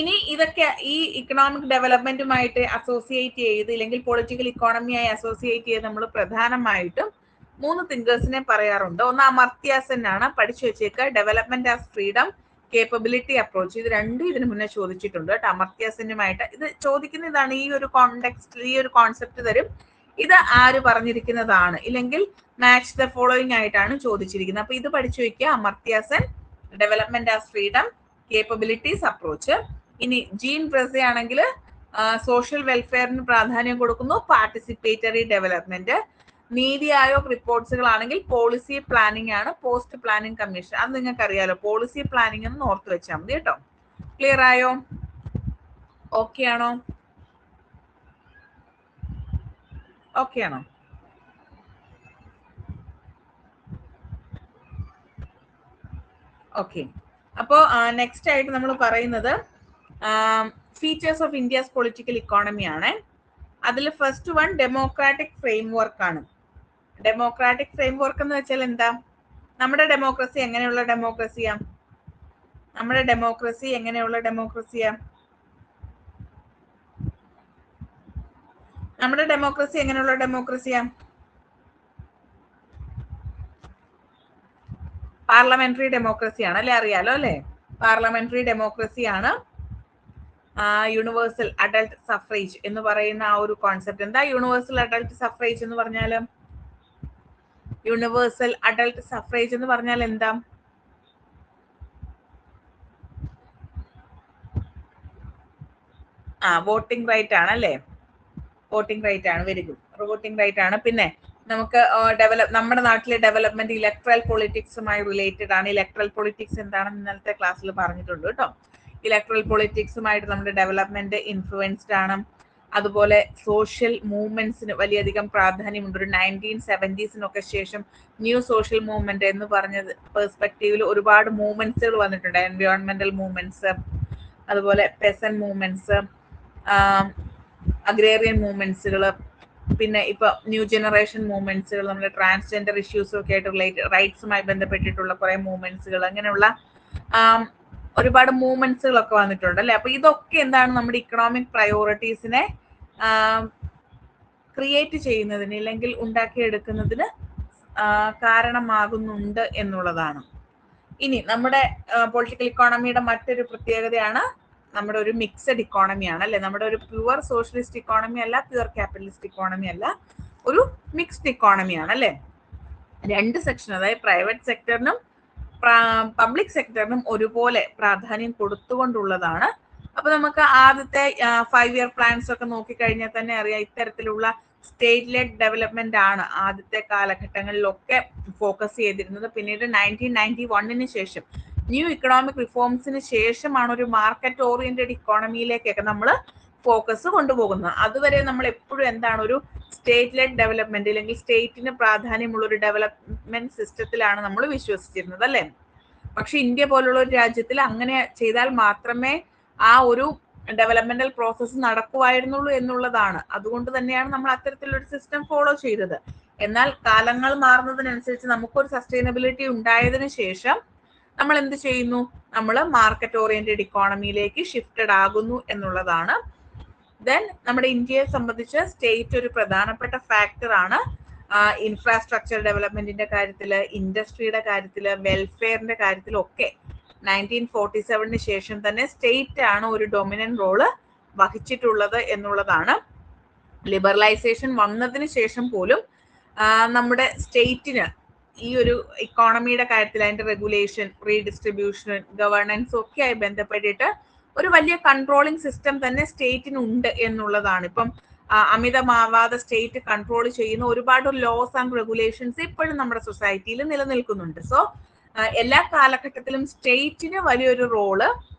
ഇനി ഇതൊക്കെ ഈ ഇക്കണോമിക് ഡെവലപ്മെന്റുമായിട്ട് അസോസിയേറ്റ് ചെയ്ത്, ഇല്ലെങ്കിൽ പൊളിറ്റിക്കൽ ഇക്കോണമിയായി അസോസിയേറ്റ് ചെയ്ത് നമ്മൾ പ്രധാനമായിട്ടും 3 തിങ്കേഴ്സിനെ പറയാറുണ്ട്. ഒന്ന് അമർത്യ സെൻ ആണ്, പഠിച്ചു വെച്ചേക്കുക. Development as freedom, capability approach. ഇത് രണ്ടും ഇതിന് മുന്നേ ചോദിച്ചിട്ടുണ്ട് കേട്ടോ. അമർത്യ സെന്നുമായിട്ട് ഇത് ചോദിക്കുന്ന ഇതാണ്, ഈ ഒരു കോണ്ടെക്സ്റ്റിൽ ഈ ഒരു കോൺസെപ്റ്റ് തരും, ഇത് ആര് പറഞ്ഞിരിക്കുന്നതാണ്, ഇല്ലെങ്കിൽ മാച്ച് ദ ഫോളോയിങ് ആയിട്ടാണ് ചോദിച്ചിരിക്കുന്നത്. അപ്പൊ ഇത് പഠിച്ചു വെക്കുക. Amartya Sen, development as freedom, capabilities approach. ഇനി ജീൻ ബ്രസെ ആണെങ്കിൽ സോഷ്യൽ വെൽഫെയറിന് പ്രാധാന്യം കൊടുക്കുന്നു, പാർട്ടിസിപ്പേറ്ററി ഡെവലപ്മെന്റ്. നീതി ആയോഗ് റിപ്പോർട്ട്സുകളാണെങ്കിൽ പോളിസി പ്ലാനിംഗ് ആണ്, പോസ്റ്റ് പ്ലാനിംഗ് കമ്മീഷൻ. അത് നിങ്ങൾക്ക് അറിയാലോ, പോളിസി പ്ലാനിംഗ് എന്ന് ഓർത്ത് വെച്ചാൽ മതി കേട്ടോ. ക്ലിയർ ആയോ? ഓക്കെ ആണോ? ഓക്കെ ആണോ? ഓക്കെ. അപ്പോ നെക്സ്റ്റ് ആയിട്ട് നമ്മൾ പറയുന്നത് features of India's political economy ആണ്. അതിൽ ഫസ്റ്റ് വൺ ഡെമോക്രാറ്റിക് ഫ്രെയിംവർക്ക് ആണ്. ഡെമോക്രാറ്റിക് ഫ്രെയിംവർക്ക് എന്ന് വെച്ചാൽ എന്താ? നമ്മുടെ ഡെമോക്രസി എങ്ങനെയുള്ള ഡെമോക്രസിയാ? നമ്മുടെ ഡെമോക്രസി എങ്ങനെയുള്ള ഡെമോക്രസിയാ? നമ്മുടെ ഡെമോക്രസി എങ്ങനെയുള്ള ഡെമോക്രസിയാ? പാർലമെന്ററി ഡെമോക്രസി ആണ് അല്ലെ? അറിയാലോ അല്ലെ? പാർലമെന്ററി ഡെമോക്രസി ആണ്. യൂണിവേഴ്സൽ അഡൾട്ട് സഫ്രേജ് എന്ന് പറയുന്ന ആ ഒരു കോൺസെപ്റ്റ്. എന്താ യൂണിവേഴ്സൽ അഡൾട്ട് സഫ്രേജ് എന്ന് പറഞ്ഞാൽ? യൂണിവേഴ്സൽ അഡൾട്ട് സഫ്രേജ് എന്ന് പറഞ്ഞാൽ എന്താ? വോട്ടിംഗ് റൈറ്റ് ആണ് അല്ലേ? വോട്ടിംഗ് റൈറ്റ് ആണ്. Very good. വോട്ടിംഗ് റൈറ്റ് ആണ്. പിന്നെ നമുക്ക് നമ്മുടെ നാട്ടിലെ ഡെവലപ്മെന്റ് ഇലക്ട്രൽ പൊളിറ്റിക്സുമായി റിലേറ്റഡ് ആണ്. ഇലക്ട്രൽ പൊളിറ്റിക്സ് എന്താണെന്ന് ഇന്നലത്തെ ക്ലാസ്സിൽ പറഞ്ഞിട്ടുണ്ട് കേട്ടോ. ഇലക്ട്രൽ പൊളിറ്റിക്സുമായിട്ട് നമ്മുടെ ഡെവലപ്മെന്റ് ഇൻഫ്ലുവൻസ്ഡ് ആണ്. അതുപോലെ സോഷ്യൽ മൂവ്മെന്റ്സിന് വലിയധികം പ്രാധാന്യമുണ്ട്. ഒരു 1970s ശേഷം ന്യൂ സോഷ്യൽ മൂവ്മെന്റ് എന്ന് പറഞ്ഞ പെർസ്പെക്റ്റീവിൽ ഒരുപാട് മൂവ്മെന്റ്സുകൾ വന്നിട്ടുണ്ട്. എൻവയോൺമെന്റൽ മൂവ്മെന്റ്സ്, അതുപോലെ പെസൻ മൂവ്മെന്റ്സ്, അഗ്രേറിയൻ മൂവ്മെന്റ്സുകൾ, പിന്നെ ഇപ്പൊ ന്യൂ ജനറേഷൻ മൂവ്മെന്റ്സുകൾ, നമ്മുടെ ട്രാൻസ്ജെൻഡർ ഇഷ്യൂസും ഒക്കെ ആയിട്ട് റിലേറ്റഡ് റൈറ്റ്സുമായി ബന്ധപ്പെട്ടിട്ടുള്ള കുറെ മൂവ്മെന്റ്സുകൾ, അങ്ങനെയുള്ള ഒരുപാട് മൂവ്മെന്റ്സുകളൊക്കെ വന്നിട്ടുണ്ട് അല്ലെ? അപ്പൊ ഇതൊക്കെ എന്താണ്? നമ്മുടെ ഇക്കണോമിക് പ്രയോറിറ്റീസിനെ ക്രിയേറ്റ് ചെയ്യുന്നതിന് ഇല്ലെങ്കിൽ ഉണ്ടാക്കിയെടുക്കുന്നതിന് കാരണമാകുന്നുണ്ട് എന്നുള്ളതാണ്. ഇനി നമ്മുടെ പൊളിറ്റിക്കൽ ഇക്കോണമിയുടെ മറ്റൊരു പ്രത്യേകതയാണ് നമ്മുടെ ഒരു മിക്സഡ് ഇക്കോണമിയാണ് അല്ലെ? നമ്മുടെ ഒരു പ്യുവർ സോഷ്യലിസ്റ്റ് ഇക്കോണമി അല്ല, പ്യുവർ ക്യാപിറ്റലിസ്റ്റ് ഇക്കോണമി അല്ല, ഒരു മിക്സ്ഡ് ഇക്കോണമിയാണ് അല്ലെ? രണ്ട് സെക്ഷൻ, അതായത് പ്രൈവറ്റ് സെക്ടറിനും പബ്ലിക് സെക്ടറിനും ഒരുപോലെ പ്രാധാന്യം കൊടുത്തുകൊണ്ടുള്ളതാണ്. അപ്പൊ നമുക്ക് ആദ്യത്തെ 5 year പ്ലാൻസ് ഒക്കെ നോക്കിക്കഴിഞ്ഞാൽ തന്നെ അറിയാം, ഇത്തരത്തിലുള്ള സ്റ്റേറ്റ് ലെഡ് ഡെവലപ്മെന്റ് ആണ് ആദ്യത്തെ കാലഘട്ടങ്ങളിലൊക്കെ ഫോക്കസ് ചെയ്തിരുന്നത്. പിന്നീട് 1991 ശേഷം ന്യൂ ഇക്കണോമിക് റിഫോംസിന് ശേഷമാണ് ഒരു മാർക്കറ്റ് ഓറിയന്റഡ് ഇക്കോണമിയിലേക്കൊക്കെ നമ്മൾ ഫോക്കസ് കൊണ്ടുപോകുന്നത്. അതുവരെ നമ്മൾ എപ്പോഴും എന്താണ്? ഒരു സ്റ്റേറ്റ് ലെഡ് ഡെവലപ്മെന്റ് അല്ലെങ്കിൽ സ്റ്റേറ്റിന് പ്രാധാന്യമുള്ള ഒരു ഡെവലപ്മെന്റ് സിസ്റ്റത്തിലാണ് നമ്മൾ വിശ്വസിച്ചിരുന്നത് അല്ലെ? പക്ഷെ ഇന്ത്യ പോലുള്ള ഒരു രാജ്യത്തിൽ അങ്ങനെ ചെയ്താൽ മാത്രമേ ആ ഒരു ഡെവലപ്മെന്റൽ പ്രോസസ്സ് നടക്കുമായിരുന്നുള്ളൂ എന്നുള്ളതാണ്. അതുകൊണ്ട് തന്നെയാണ് നമ്മൾ അത്തരത്തിലൊരു സിസ്റ്റം ഫോളോ ചെയ്തത്. എന്നാൽ കാലങ്ങൾ മാറുന്നതിനനുസരിച്ച് നമുക്കൊരു സസ്റ്റൈനബിലിറ്റി ഉണ്ടായതിനു ശേഷം നമ്മൾ എന്ത് ചെയ്യുന്നു? നമ്മൾ മാർക്കറ്റ് ഓറിയന്റഡ് ഇക്കോണമിയിലേക്ക് ഷിഫ്റ്റഡ് ആകുന്നു എന്നുള്ളതാണ്. ദെൻ നമ്മുടെ ഇന്ത്യയെ സംബന്ധിച്ച് സ്റ്റേറ്റ് ഒരു പ്രധാനപ്പെട്ട ഫാക്ടർ ആണ്. ഇൻഫ്രാസ്ട്രക്ചർ ഡെവലപ്മെന്റിന്റെ കാര്യത്തില്, ഇൻഡസ്ട്രിയുടെ കാര്യത്തില്, വെൽഫെയറിന്റെ കാര്യത്തിലൊക്കെ 1947 ശേഷം തന്നെ സ്റ്റേറ്റ് ആണ് ഒരു ഡൊമിനന്റ് റോള് വഹിച്ചിട്ടുള്ളത് എന്നുള്ളതാണ്. ലിബറലൈസേഷൻ വന്നതിന് ശേഷം പോലും നമ്മുടെ സ്റ്റേറ്റിന് ഈ ഒരു ഇക്കോണമിയുടെ കാര്യത്തിൽ അതിന്റെ റെഗുലേഷൻ, റീഡിസ്ട്രിബ്യൂഷൻ, ഗവേണൻസും ഒക്കെ ആയി ബന്ധപ്പെട്ടിട്ട് ഒരു വലിയ കൺട്രോളിംഗ് സിസ്റ്റം തന്നെ സ്റ്റേറ്റിന് ഉണ്ട് എന്നുള്ളതാണ്. ഇപ്പം അമിതമാവാതെ സ്റ്റേറ്റ് കൺട്രോൾ ചെയ്യുന്ന ഒരുപാട് ലോസ് ആൻഡ് റെഗുലേഷൻസ് ഇപ്പോഴും നമ്മുടെ സൊസൈറ്റിയിൽ നിലനിൽക്കുന്നുണ്ട്. സോ എല്ലാ കാലഘട്ടത്തിലും സ്റ്റേറ്റിന് വലിയൊരു റോള്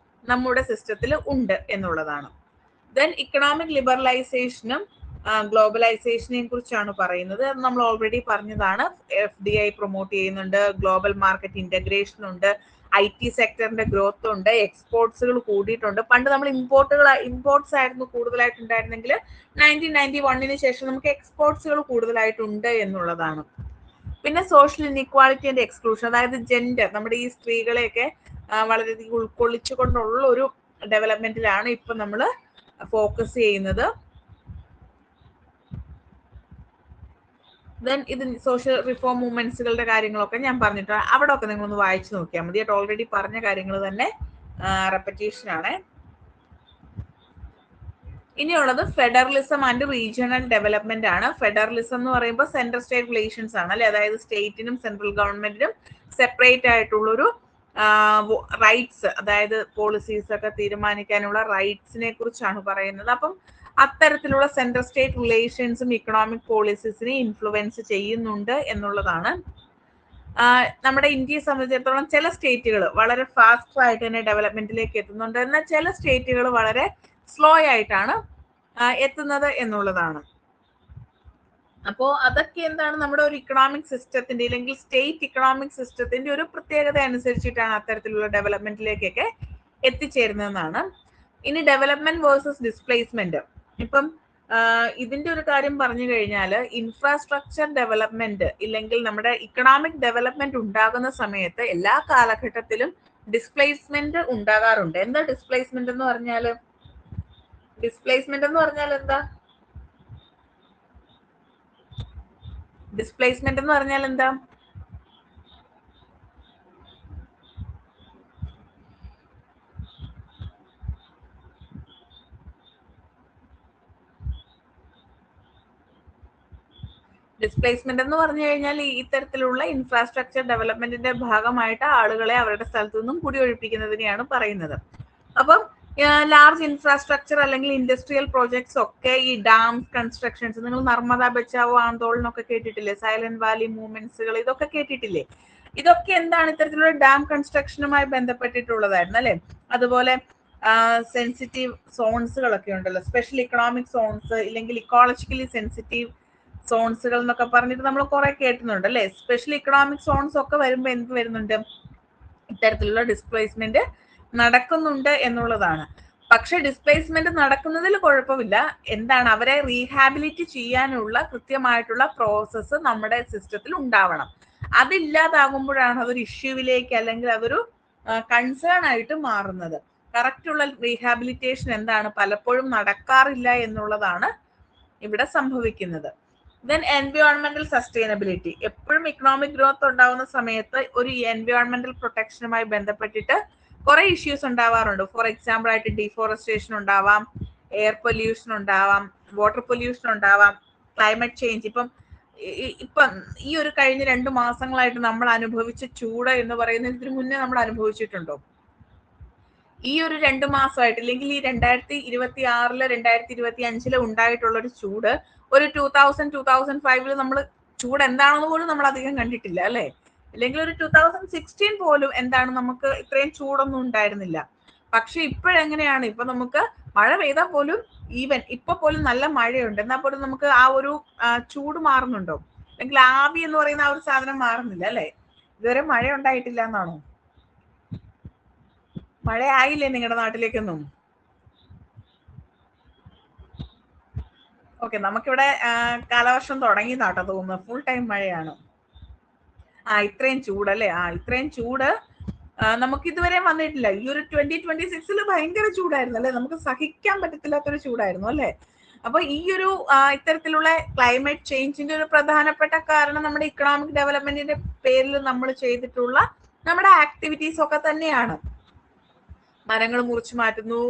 നമ്മുടെ സിസ്റ്റത്തിൽ ഉണ്ട് എന്നുള്ളതാണ്. ദെൻ ഇക്കണോമിക് ലിബറലൈസേഷനും ഗ്ലോബലൈസേഷനെയും കുറിച്ചാണ് പറയുന്നത്. നമ്മൾ ഓൾറെഡി പറഞ്ഞതാണ്. FDI പ്രൊമോട്ട് ചെയ്യുന്നുണ്ട്, ഗ്ലോബൽ മാർക്കറ്റ് ഇന്റഗ്രേഷൻ ഉണ്ട്, IT സെക്ടറിന്റെ ഗ്രോത്ത് ഉണ്ട്, എക്സ്പോർട്സുകൾ കൂടിയിട്ടുണ്ട്. പണ്ട് നമ്മൾ ഇമ്പോർട്ട്സ് ആയിരുന്നു കൂടുതലായിട്ടുണ്ടായിരുന്നെങ്കിൽ 1991 ശേഷം നമുക്ക് എക്സ്പോർട്സുകൾ കൂടുതലായിട്ടുണ്ട് എന്നുള്ളതാണ്. പിന്നെ സോഷ്യൽ ഇൻഇക്വാളിറ്റി ആൻഡ് എക്സ്ക്ലൂഷൻ, അതായത് ജെൻഡർ, നമ്മുടെ ഈ സ്ത്രീകളെയൊക്കെ വളരെയധികം ഉൾക്കൊള്ളിച്ചുകൊണ്ടുള്ള ഒരു ഡെവലപ്മെന്റിലാണ് ഇപ്പൊ നമ്മൾ ഫോക്കസ് ചെയ്യുന്നത്. ദെൻ ഇത് സോഷ്യൽ റിഫോം മൂവ്മെന്റ്സുകളുടെ കാര്യങ്ങളൊക്കെ ഞാൻ പറഞ്ഞിട്ടുണ്ട്. അവിടെ ഒക്കെ നിങ്ങളൊന്ന് വായിച്ചു നോക്കിയാൽ മതി. ഓൾറെഡി പറഞ്ഞ കാര്യങ്ങൾ തന്നെ റെപ്പറ്റീഷൻ ആണ്. ഇനിയുള്ളത് ഫെഡറലിസം ആൻഡ് റീജിയണൽ ഡെവലപ്മെന്റ് ആണ്. ഫെഡറലിസം എന്ന് പറയുമ്പോൾ സെൻട്രൽ സ്റ്റേറ്റ് റിലേഷൻസ് ആണ് അല്ലെ, അതായത് സ്റ്റേറ്റിനും സെൻട്രൽ ഗവൺമെന്റിനും സെപ്പറേറ്റ് ആയിട്ടുള്ളൊരു റൈറ്റ്സ്, അതായത് പോളിസീസ് ഒക്കെ തീരുമാനിക്കാനുള്ള റൈറ്റ്സിനെ കുറിച്ചാണ് പറയുന്നത്. അപ്പം അത്തരത്തിലുള്ള സെൻട്രൽ സ്റ്റേറ്റ് റിലേഷൻസും ഇക്കണോമിക് പോളിസീസിനെ ഇൻഫ്ലുവൻസ് ചെയ്യുന്നുണ്ട് എന്നുള്ളതാണ്. നമ്മുടെ ഇന്ത്യയെ സംബന്ധിച്ചിടത്തോളം ചില സ്റ്റേറ്റുകൾ വളരെ ഫാസ്റ്റ് ആയിട്ട് തന്നെ ഡെവലപ്മെന്റിലേക്ക് എത്തുന്നുണ്ട്, എന്നാൽ ചില സ്റ്റേറ്റുകൾ വളരെ സ്ലോ ആയിട്ടാണ് എത്തുന്നത് എന്നുള്ളതാണ്. അപ്പോൾ അതൊക്കെ എന്താണ് നമ്മുടെ ഒരു ഇക്കണോമിക് സിസ്റ്റത്തിന്റെ അല്ലെങ്കിൽ സ്റ്റേറ്റ് ഇക്കണോമിക് സിസ്റ്റത്തിന്റെ ഒരു പ്രത്യേകത അനുസരിച്ചിട്ടാണ് അത്തരത്തിലുള്ള ഡെവലപ്മെന്റിലേക്കൊക്കെ എത്തിച്ചേരുന്നതെന്നാണ്. ഇനി ഡെവലപ്മെന്റ് വേഴ്സസ് ഡിസ്പ്ലേസ്മെന്റ്. ഇപ്പം ഇതിന്റെ ഒരു കാര്യം പറഞ്ഞു കഴിഞ്ഞാൽ ഇൻഫ്രാസ്ട്രക്ചർ ഡെവലപ്മെന്റ് ഇല്ലെങ്കിൽ നമ്മുടെ ഇക്കണോമിക് ഡെവലപ്മെന്റ് ഉണ്ടാകുന്ന സമയത്ത് എല്ലാ കാലഘട്ടത്തിലും ഡിസ്പ്ലേസ്മെന്റ് ഉണ്ടാകാറുണ്ട്. എന്താ ഡിസ്പ്ലേസ്മെന്റ് എന്ന് പറഞ്ഞാൽ? ഡിസ്പ്ലേസ്മെന്റ് എന്ന് പറഞ്ഞാൽ എന്താ? ഡിസ്പ്ലേസ്മെന്റ് എന്ന് പറഞ്ഞാൽ എന്താ? ഡിസ്പ്ലേസ്മെന്റ് എന്ന് പറഞ്ഞു കഴിഞ്ഞാൽ ഇത്തരത്തിലുള്ള ഇൻഫ്രാസ്ട്രക്ചർ ഡെവലപ്മെന്റിന്റെ ഭാഗമായിട്ട് ആളുകളെ അവരുടെ സ്ഥലത്തു നിന്നും കുടിയൊഴിപ്പിക്കുന്നതിനെയാണ് പറയുന്നത്. അപ്പം ലാർജ് ഇൻഫ്രാസ്ട്രക്ചർ അല്ലെങ്കിൽ ഇൻഡസ്ട്രിയൽ പ്രോജക്ട്സ് ഒക്കെ ഈ ഡാം കൺസ്ട്രക്ഷൻസ്, നിങ്ങൾ നർമ്മദ ബച്ചാവോ ആന്തോളൻ ഒക്കെ കേട്ടിട്ടില്ലേ? സൈലന്റ് വാലി മൂവ്മെന്റ്സുകൾ, ഇതൊക്കെ കേട്ടിട്ടില്ലേ? ഇതൊക്കെ എന്താണ് ഇത്തരത്തിലുള്ള ഡാം കൺസ്ട്രക്ഷനുമായി ബന്ധപ്പെട്ടിട്ടുള്ളതായിരുന്നു അല്ലെ. അതുപോലെ സെൻസിറ്റീവ് സോൺസുകളൊക്കെ ഉണ്ടല്ലോ, സ്പെഷ്യൽ ഇക്കണോമിക് സോൺസ് ഇല്ലെങ്കിൽ ഇക്കോളജിക്കലി സെൻസിറ്റീവ് സോൺസുകൾ എന്നൊക്കെ പറഞ്ഞിട്ട് നമ്മൾ കുറെ കേട്ടുന്നുണ്ട് അല്ലെ. സ്പെഷ്യൽ ഇക്കണോമിക് സോൺസ് ഒക്കെ വരുമ്പോൾ എന്ത് വരുന്നുണ്ട്? ഇത്തരത്തിലുള്ള ഡിസ്പ്ലേസ്മെന്റ് നടക്കുന്നുണ്ട് എന്നുള്ളതാണ്. പക്ഷെ ഡിസ്പ്ലേസ്മെന്റ് നടക്കുന്നതിൽ കുഴപ്പമില്ല. എന്താണ്, അവരെ റീഹാബിലിറ്റ് ചെയ്യാനുള്ള കൃത്യമായിട്ടുള്ള പ്രോസസ്സ് നമ്മുടെ സിസ്റ്റത്തിൽ ഉണ്ടാവണം. അതില്ലാതാകുമ്പോഴാണ് അതൊരു ഇഷ്യൂവിലേക്ക് അല്ലെങ്കിൽ അതൊരു കൺസേൺ ആയിട്ട് മാറുന്നത്. കറക്റ്റുള്ള റീഹാബിലിറ്റേഷൻ എന്താണ് പലപ്പോഴും നടക്കാറില്ല എന്നുള്ളതാണ് ഇവിടെ സംഭവിക്കുന്നത്. ദെൻ എൻവയോൺമെന്റൽ സസ്റ്റൈനബിലിറ്റി. എപ്പോഴും ഇക്കണോമിക് ഗ്രോത്ത് ഉണ്ടാവുന്ന സമയത്ത് ഒരു എൻവയോൺമെന്റൽ പ്രൊട്ടക്ഷനുമായി ബന്ധപ്പെട്ടിട്ട് കുറെ ഇഷ്യൂസ് ഉണ്ടാവാറുണ്ട്. ഫോർ എക്സാമ്പിൾ ആയിട്ട് ഡിഫോറസ്റ്റേഷൻ ഉണ്ടാവാം, എയർ പൊല്യൂഷൻ ഉണ്ടാവാം, വാട്ടർ പൊല്യൂഷൻ ഉണ്ടാവാം, ക്ലൈമറ്റ് ചേഞ്ച്. ഇപ്പം ഈ ഒരു കഴിഞ്ഞ 2 മാസങ്ങളായിട്ട് നമ്മൾ അനുഭവിച്ച ചൂട് എന്ന് പറയുന്നത് ഇതിനു മുന്നേ നമ്മൾ അനുഭവിച്ചിട്ടുണ്ടോ? ഈ ഒരു 2 മാസമായിട്ട് ഇല്ലെങ്കിൽ ഈ 2026 2025 ഉണ്ടായിട്ടുള്ള ഒരു ചൂട് ഒരു 2005 നമ്മൾ ചൂട് എന്താണെന്ന് പോലും നമ്മൾ അധികം കണ്ടിട്ടില്ല അല്ലെ. അല്ലെങ്കിൽ ഒരു 2016 പോലും എന്താണ് നമുക്ക് ഇത്രയും ചൂടൊന്നും ഉണ്ടായിരുന്നില്ല. പക്ഷെ ഇപ്പോഴെങ്ങനെയാണ്? ഇപ്പൊ നമുക്ക് മഴ പെയ്താൽ പോലും, ഈവൻ ഇപ്പൊ പോലും നല്ല മഴയുണ്ട്, എന്നാൽ പോലും നമുക്ക് ആ ഒരു ചൂട് മാറുന്നുണ്ടോ? അല്ലെങ്കിൽ ആവി എന്ന് പറയുന്ന ആ ഒരു സാധനം മാറുന്നില്ല അല്ലെ. ഇതുവരെ മഴ ഉണ്ടായിട്ടില്ല എന്നാണോ? മഴ ആയില്ലേ നിങ്ങളുടെ നാട്ടിലേക്കൊന്നും? ഓക്കെ, നമുക്കിവിടെ കാലവർഷം തുടങ്ങി നാട്ടോ തോന്നുന്നു. ഫുൾ ടൈം മഴയാണ്. ഇത്രയും ചൂടല്ലേ? ഇത്രയും ചൂട് നമുക്ക് ഇതുവരെ വന്നിട്ടില്ല. ഈ ഒരു 2026 ഭയങ്കര ചൂടായിരുന്നു അല്ലെ. നമുക്ക് സഹിക്കാൻ പറ്റത്തില്ലാത്തൊരു ചൂടായിരുന്നു അല്ലെ. അപ്പൊ ഈ ഒരു ഇത്തരത്തിലുള്ള ക്ലൈമറ്റ് ചേഞ്ചിന്റെ ഒരു പ്രധാനപ്പെട്ട കാരണം നമ്മുടെ ഇക്കണോമിക് ഡെവലപ്മെന്റിന്റെ പേരിൽ നമ്മൾ ചെയ്തിട്ടുള്ള നമ്മുടെ ആക്ടിവിറ്റീസ് ഒക്കെ തന്നെയാണ്. മരങ്ങൾ മുറിച്ചു മാറ്റുന്നു,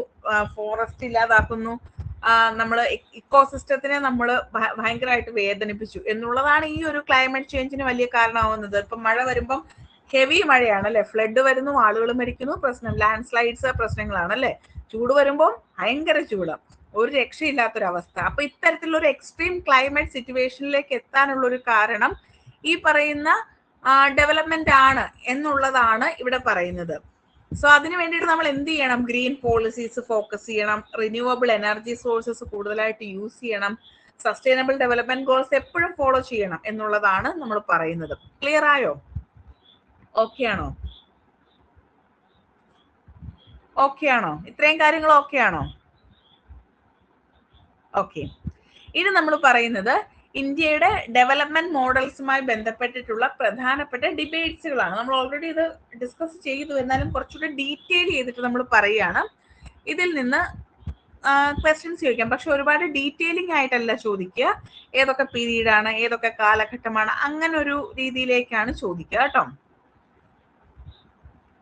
ഫോറസ്റ്റ് ഇല്ലാതാക്കുന്നു, നമ്മൾ ഇക്കോസിസ്റ്റത്തിനെ നമ്മൾ ഭയങ്കരമായിട്ട് വേദനിപ്പിച്ചു എന്നുള്ളതാണ് ഈ ഒരു ക്ലൈമറ്റ് ചേഞ്ചിന് വലിയ കാരണമാവുന്നത്. ഇപ്പം മഴ വരുമ്പം ഹെവി മഴയാണ് അല്ലെ, ഫ്ലഡ് വരുന്നു, ആളുകൾ മരിക്കുന്നു, പ്രശ്നം, ലാൻഡ് സ്ലൈഡ്സ് പ്രശ്നങ്ങളാണ് അല്ലെ. ചൂട് വരുമ്പോൾ ഭയങ്കര ചൂട്, ഒരു രക്ഷയില്ലാത്തൊരവസ്ഥ. അപ്പൊ ഇത്തരത്തിലുള്ള ഒരു എക്സ്ട്രീം ക്ലൈമറ്റ് സിറ്റുവേഷനിലേക്ക് എത്താനുള്ള ഒരു കാരണം ഈ പറയുന്ന ഡെവലപ്മെന്റ് ആണ് എന്നുള്ളതാണ് ഇവിടെ പറയുന്നത്. സോ അതിന് വേണ്ടിയിട്ട് നമ്മൾ എന്ത് ചെയ്യണം? ഗ്രീൻ പോളിസീസ് ഫോക്കസ് ചെയ്യണം, റിന്യൂവബിൾ എനർജി സോഴ്സസ് കൂടുതലായിട്ട് യൂസ് ചെയ്യണം, സസ്റ്റൈനബിൾ ഡെവലപ്മെന്റ് ഗോൾസ് എപ്പോഴും ഫോളോ ചെയ്യണം എന്നുള്ളതാണ് നമ്മൾ പറയുന്നത്. ക്ലിയർ ആയോ? ഓക്കെ ആണോ? ഓക്കെ ആണോ? ഇത്രയും കാര്യങ്ങൾ ഓക്കെ ആണോ? ഓക്കെ. ഇനി നമ്മൾ പറയുന്നത് ഇന്ത്യയുടെ ഡെവലപ്മെന്റ് മോഡൽസുമായി ബന്ധപ്പെട്ടിട്ടുള്ള പ്രധാനപ്പെട്ട ഡിബേറ്റ്സുകളാണ്. നമ്മൾ ഓൾറെഡി ഇത് ഡിസ്കസ് ചെയ്തു, എന്നാലും കുറച്ചുകൂടി ഡീറ്റെയിൽ ചെയ്തിട്ട് നമ്മൾ പറയുകയാണ്. ഇതിൽ നിന്ന് ക്വസ്റ്റ്യൻസ് ചോദിക്കാം, പക്ഷെ ഒരുപാട് ഡീറ്റെയിലിംഗ് ആയിട്ടല്ല ചോദിക്കുക. ഏതൊക്കെ പീരീഡ് ആണ്, ഏതൊക്കെ കാലഘട്ടമാണ്, അങ്ങനെ ഒരു രീതിയിലേക്കാണ് ചോദിക്കുക കേട്ടോ.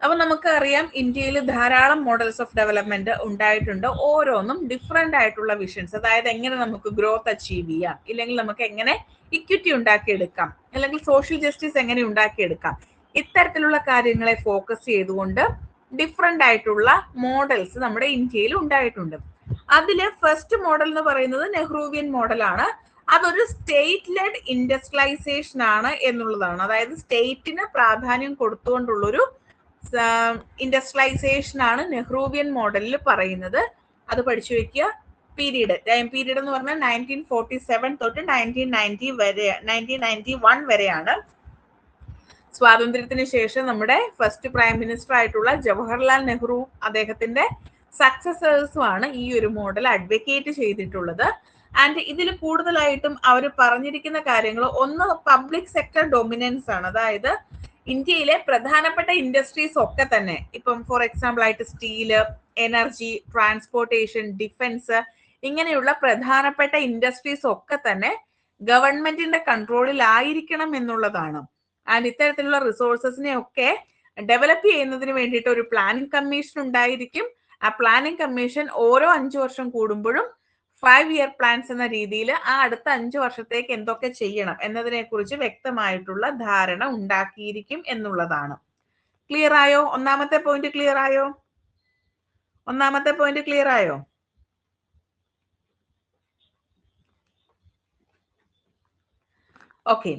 അപ്പൊ നമുക്കറിയാം ഇന്ത്യയിൽ ധാരാളം മോഡൽസ് ഓഫ് ഡെവലപ്മെന്റ് ഉണ്ടായിട്ടുണ്ട്. ഓരോന്നും ഡിഫറെന്റ് ആയിട്ടുള്ള വിഷൻസ്, അതായത് എങ്ങനെ നമുക്ക് ഗ്രോത്ത് അച്ചീവ് ചെയ്യാം, ഇല്ലെങ്കിൽ നമുക്ക് എങ്ങനെ ഇക്വിറ്റി ഉണ്ടാക്കിയെടുക്കാം, അല്ലെങ്കിൽ സോഷ്യൽ ജസ്റ്റിസ് എങ്ങനെ ഉണ്ടാക്കിയെടുക്കാം, ഇത്തരത്തിലുള്ള കാര്യങ്ങളെ ഫോക്കസ് ചെയ്തുകൊണ്ട് ഡിഫറെന്റ് ആയിട്ടുള്ള മോഡൽസ് നമ്മുടെ ഇന്ത്യയിൽ ഉണ്ടായിട്ടുണ്ട്. അതില് ഫസ്റ്റ് മോഡൽ എന്ന് പറയുന്നത് നെഹ്റുവിയൻ മോഡലാണ്. അതൊരു സ്റ്റേറ്റ് ലെഡ് ഇൻഡസ്ട്രിയലൈസേഷൻ ആണ് എന്നുള്ളതാണ്. അതായത് സ്റ്റേറ്റിന് പ്രാധാന്യം കൊടുത്തുകൊണ്ടുള്ളൊരു ഇൻഡസ്ട്രിയലൈസേഷൻ ആണ് നെഹ്റുവിയൻ മോഡലിൽ പറയുന്നത്. അത് പഠിച്ചു വെക്കുക. പീരീഡ് എന്ന് പറഞ്ഞാൽ 1947 തൊട്ട് 1991 വരെയാണ്. സ്വാതന്ത്ര്യത്തിന് ശേഷം നമ്മുടെ ഫസ്റ്റ് പ്രൈം മിനിസ്റ്റർ ആയിട്ടുള്ള ജവഹർലാൽ നെഹ്റു അദ്ദേഹത്തിന്റെ സക്സസേഴ്സും ആണ് ഈ ഒരു മോഡൽ അഡ്വക്കേറ്റ് ചെയ്തിട്ടുള്ളത്. ആൻഡ് ഇതിൽ കൂടുതലായിട്ടും അവർ പറഞ്ഞിരിക്കുന്ന കാര്യങ്ങൾ, ഒന്ന് പബ്ലിക് സെക്ടർ ഡൊമിനൻസ് ആണ്. അതായത് ഇന്ത്യയിലെ പ്രധാനപ്പെട്ട ഇൻഡസ്ട്രീസ് ഒക്കെ തന്നെ, ഇപ്പം ഫോർ എക്സാമ്പിൾ ആയിട്ട് സ്റ്റീല്, എനർജി, ട്രാൻസ്പോർട്ടേഷൻ, ഡിഫൻസ്, ഇങ്ങനെയുള്ള പ്രധാനപ്പെട്ട ഇൻഡസ്ട്രീസ് ഒക്കെ തന്നെ ഗവൺമെന്റിന്റെ കൺട്രോളിൽ ആയിരിക്കണം എന്നുള്ളതാണ്. ആൻഡ് ഇത്തരത്തിലുള്ള റിസോഴ്സസിനെ ഒക്കെ ഡെവലപ്പ് ചെയ്യുന്നതിന് വേണ്ടിയിട്ട് ഒരു പ്ലാനിംഗ് കമ്മീഷൻ ഉണ്ടായിരിക്കും. ആ പ്ലാനിംഗ് കമ്മീഷൻ ഓരോ 5 വർഷം കൂടുമ്പോഴും 5 ഇയർ പ്ലാൻസ് എന്ന രീതിയിൽ ആ അടുത്ത 5 വർഷത്തേക്ക് എന്തൊക്കെ ചെയ്യണം എന്നതിനെ കുറിച്ച് വ്യക്തമായിട്ടുള്ള ധാരണ ഉണ്ടാക്കിയിരിക്കും എന്നുള്ളതാണ്. ക്ലിയർ ആയോ? ഒന്നാമത്തെ പോയിന്റ് ക്ലിയർ ആയോ? ഓക്കെ.